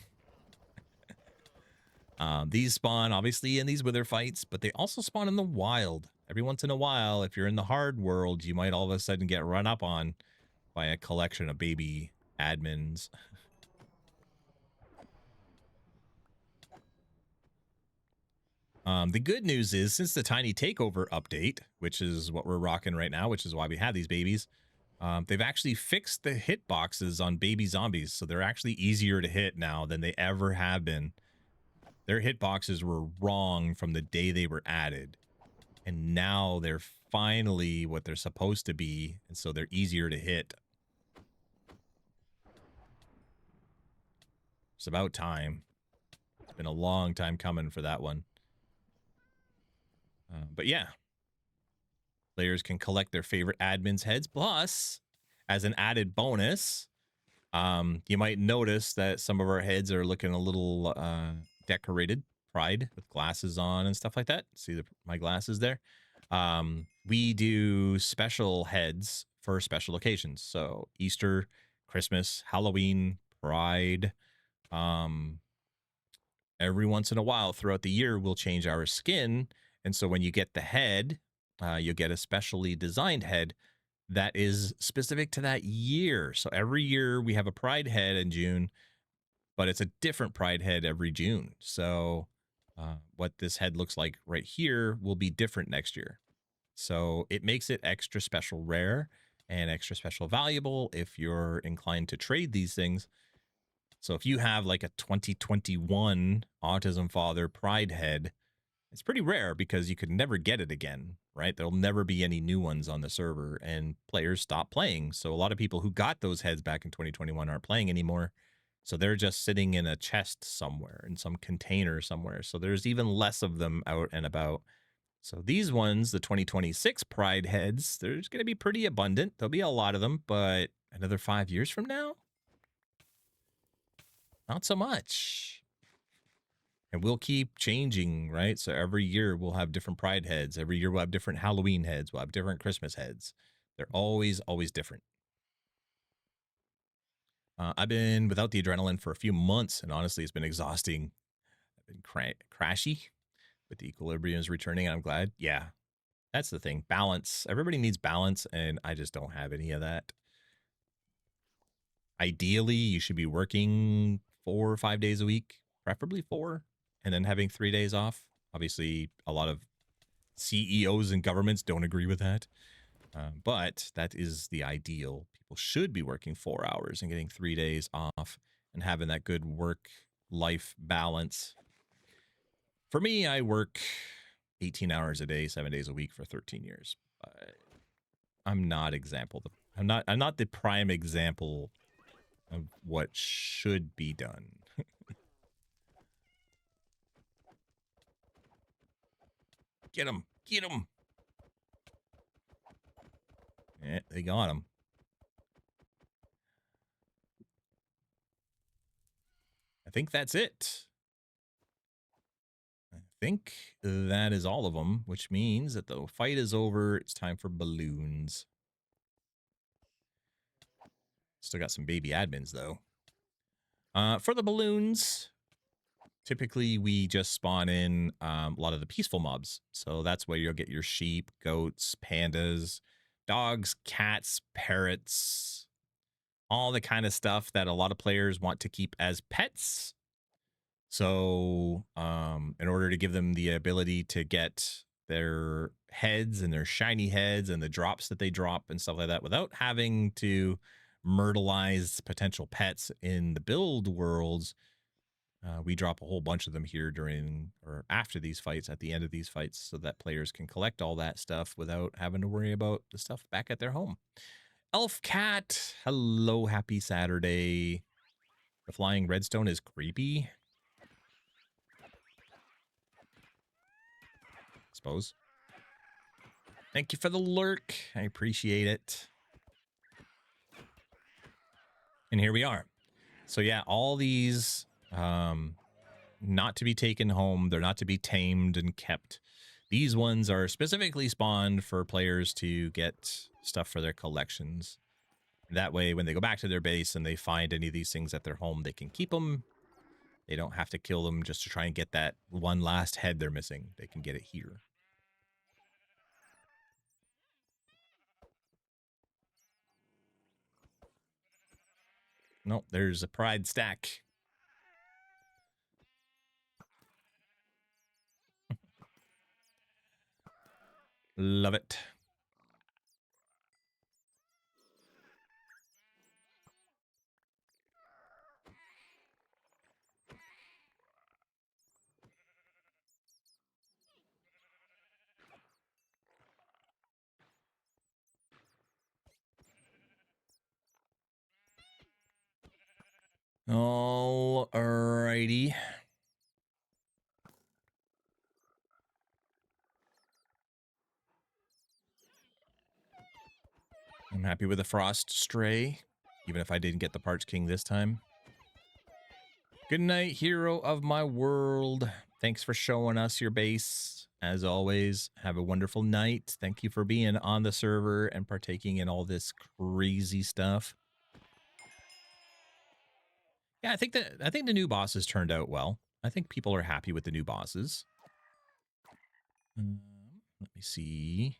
These spawn obviously in these wither fights, but they also spawn in the wild. Every once in a while, if you're in the hard world, you might all of a sudden get run up on by a collection of baby admins. The good news is, since the Tiny Takeover update, which is what we're rocking right now, which is why we have these babies, they've actually fixed the hit boxes on baby zombies, so they're actually easier to hit now than they ever have been. Their hit boxes were wrong from the day they were added, and now they're finally what they're supposed to be, and so they're easier to hit. It's about time. It's been a long time coming for that one. But yeah, players can collect their favorite admins' heads. Plus, as an added bonus, you might notice that some of our heads are looking a little decorated, pride, with glasses on and stuff like that. See my glasses there? We do special heads for special occasions. So Easter, Christmas, Halloween, Pride. Every once in a while throughout the year, we'll change our skin. And so when you get the head, you'll get a specially designed head that is specific to that year. So every year we have a Pride head in June, but it's a different Pride head every June. So what this head looks like right here will be different next year. So it makes it extra special rare and extra special valuable if you're inclined to trade these things. So if you have like a 2021 Autism Father Pride head, it's pretty rare because you could never get it again, right? There'll never be any new ones on the server, and players stop playing. So a lot of people who got those heads back in 2021 aren't playing anymore. So they're just sitting in a chest somewhere, in some container somewhere. So there's even less of them out and about. So these ones, the 2026 Pride heads, there's going to be pretty abundant. There'll be a lot of them, but another 5 years from now, not so much. And we'll keep changing, right? So every year we'll have different Pride heads. Every year we'll have different Halloween heads. We'll have different Christmas heads. They're always different. I've been without the adrenaline for a few months, and honestly, it's been exhausting. I've been crashy, but the equilibrium is returning, and I'm glad. Yeah, that's the thing. Balance. Everybody needs balance, and I just don't have any of that. Ideally, you should be working 4 or 5 days a week, preferably 4, and then having 3 days off. Obviously, a lot of CEOs and governments don't agree with that, but that is the ideal. People should be working 4 hours and getting 3 days off and having that good work-life balance. For me, I work 18 hours a day, 7 days a week for 13 years. I'm not I'm not the prime example of what should be done. Get him! Get him! Yeah, they got him. I think that's it. I think that is all of them, which means that the fight is over. It's time for balloons. Still got some baby admins, though. For the balloons, typically we just spawn in a lot of the peaceful mobs. So that's where you'll get your sheep, goats, pandas, dogs, cats, parrots, all the kind of stuff that a lot of players want to keep as pets. So in order to give them the ability to get their heads and their shiny heads and the drops that they drop and stuff like that without having to myrtleize potential pets in the build worlds, we drop a whole bunch of them here during or after these fights, at the end of these fights, so that players can collect all that stuff without having to worry about the stuff back at their home. Elf Cat, hello, happy Saturday. The flying redstone is creepy. Suppose. Thank you for the lurk. I appreciate it. And here we are. So yeah, all these not to be taken home. They're not to be tamed and kept. These ones are specifically spawned for players to get stuff for their collections. That way, when they go back to their base and they find any of these things at their home, they can keep them. They don't have to kill them just to try and get that one last head they're missing. They can get it here. Nope, there's a pride stack. Love it. Alrighty. I'm happy with the Frost Stray, even if I didn't get the Parch King this time. Good night, hero of my world. Thanks for showing us your base. As always, have a wonderful night. Thank you for being on the server and partaking in all this crazy stuff. Yeah, I think the new bosses turned out well. I think people are happy with the new bosses. Let me see.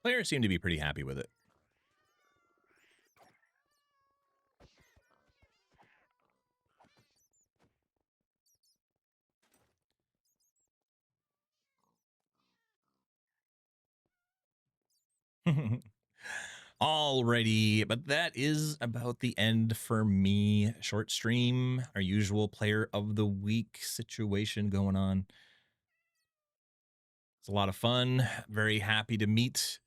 Players seem to be pretty happy with it. Alrighty, but that is about the end for me. Short stream, our usual player of the week situation going on. It's a lot of fun. Very happy to meet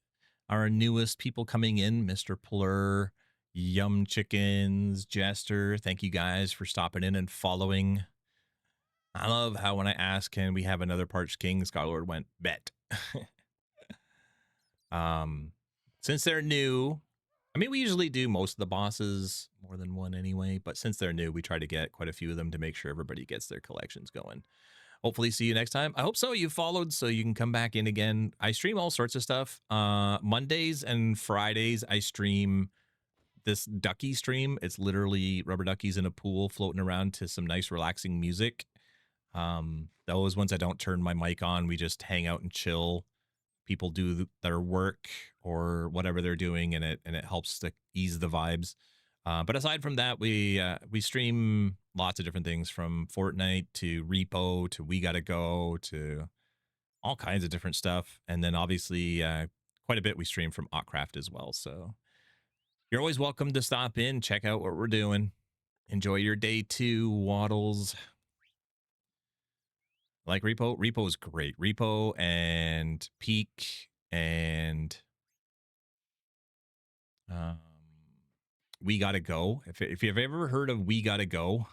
our newest people coming in, Mr. Plur, Yum Chickens, Jester. Thank you guys for stopping in and following. I love how when I asked, can we have another Parched King, Skylord went, bet. Since they're new, I mean, we usually do most of the bosses, more than one anyway, but since they're new, we try to get quite a few of them to make sure everybody gets their collections going. Hopefully see you next time. I hope so. You followed so you can come back in again. I stream all sorts of stuff. Mondays and Fridays, I stream this ducky stream. It's literally rubber duckies in a pool floating around to some nice relaxing music. Those ones I don't turn my mic on. We just hang out and chill. People do their work or whatever they're doing, and it helps to ease the vibes. But aside from that, we stream lots of different things, from Fortnite to Repo to We Gotta Go to all kinds of different stuff. And then obviously quite a bit we stream from Autcraft as well. So you're always welcome to stop in, check out what we're doing. Enjoy your day too, Waddles. Like Repo. Repo is great. Repo and Peak and We Gotta Go. If you've ever heard of We Gotta Go,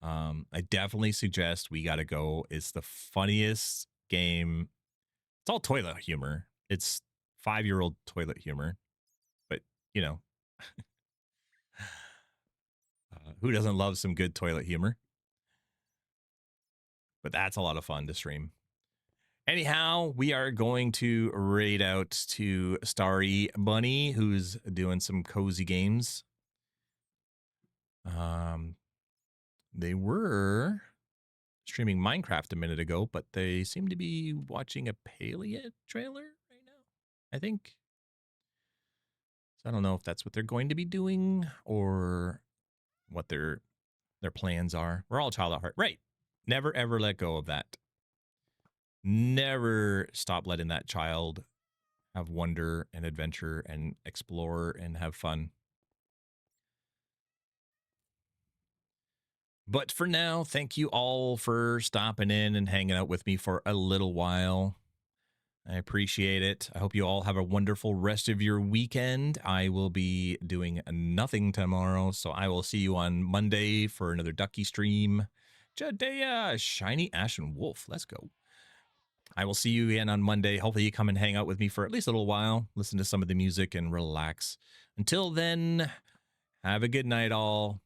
I definitely suggest We Gotta Go. It's the funniest game. It's all toilet humor. It's 5-year-old toilet humor, but you know, who doesn't love some good toilet humor? But that's a lot of fun to stream. Anyhow, we are going to raid out to Starry Bunny, who's doing some cozy games. They were streaming Minecraft a minute ago, but they seem to be watching a Palea trailer right now, I think. So I don't know if that's what they're going to be doing or what their plans are. We're all child at heart. Right. Never ever let go of that. Never stop letting that child have wonder and adventure and explore and have fun. But for now, thank you all for stopping in and hanging out with me for a little while. I appreciate it. I hope you all have a wonderful rest of your weekend. I will be doing nothing tomorrow, so I will see you on Monday for another Ducky stream. Jadea, Shiny Ashen Wolf. Let's go. I will see you again on Monday. Hopefully you come and hang out with me for at least a little while, listen to some of the music and relax. Until then, have a good night all.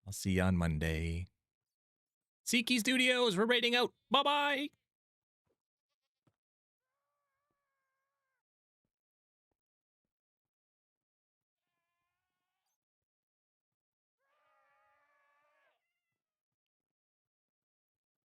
I'll see you on Monday. Siki Studios, we're raiding out. Bye-bye.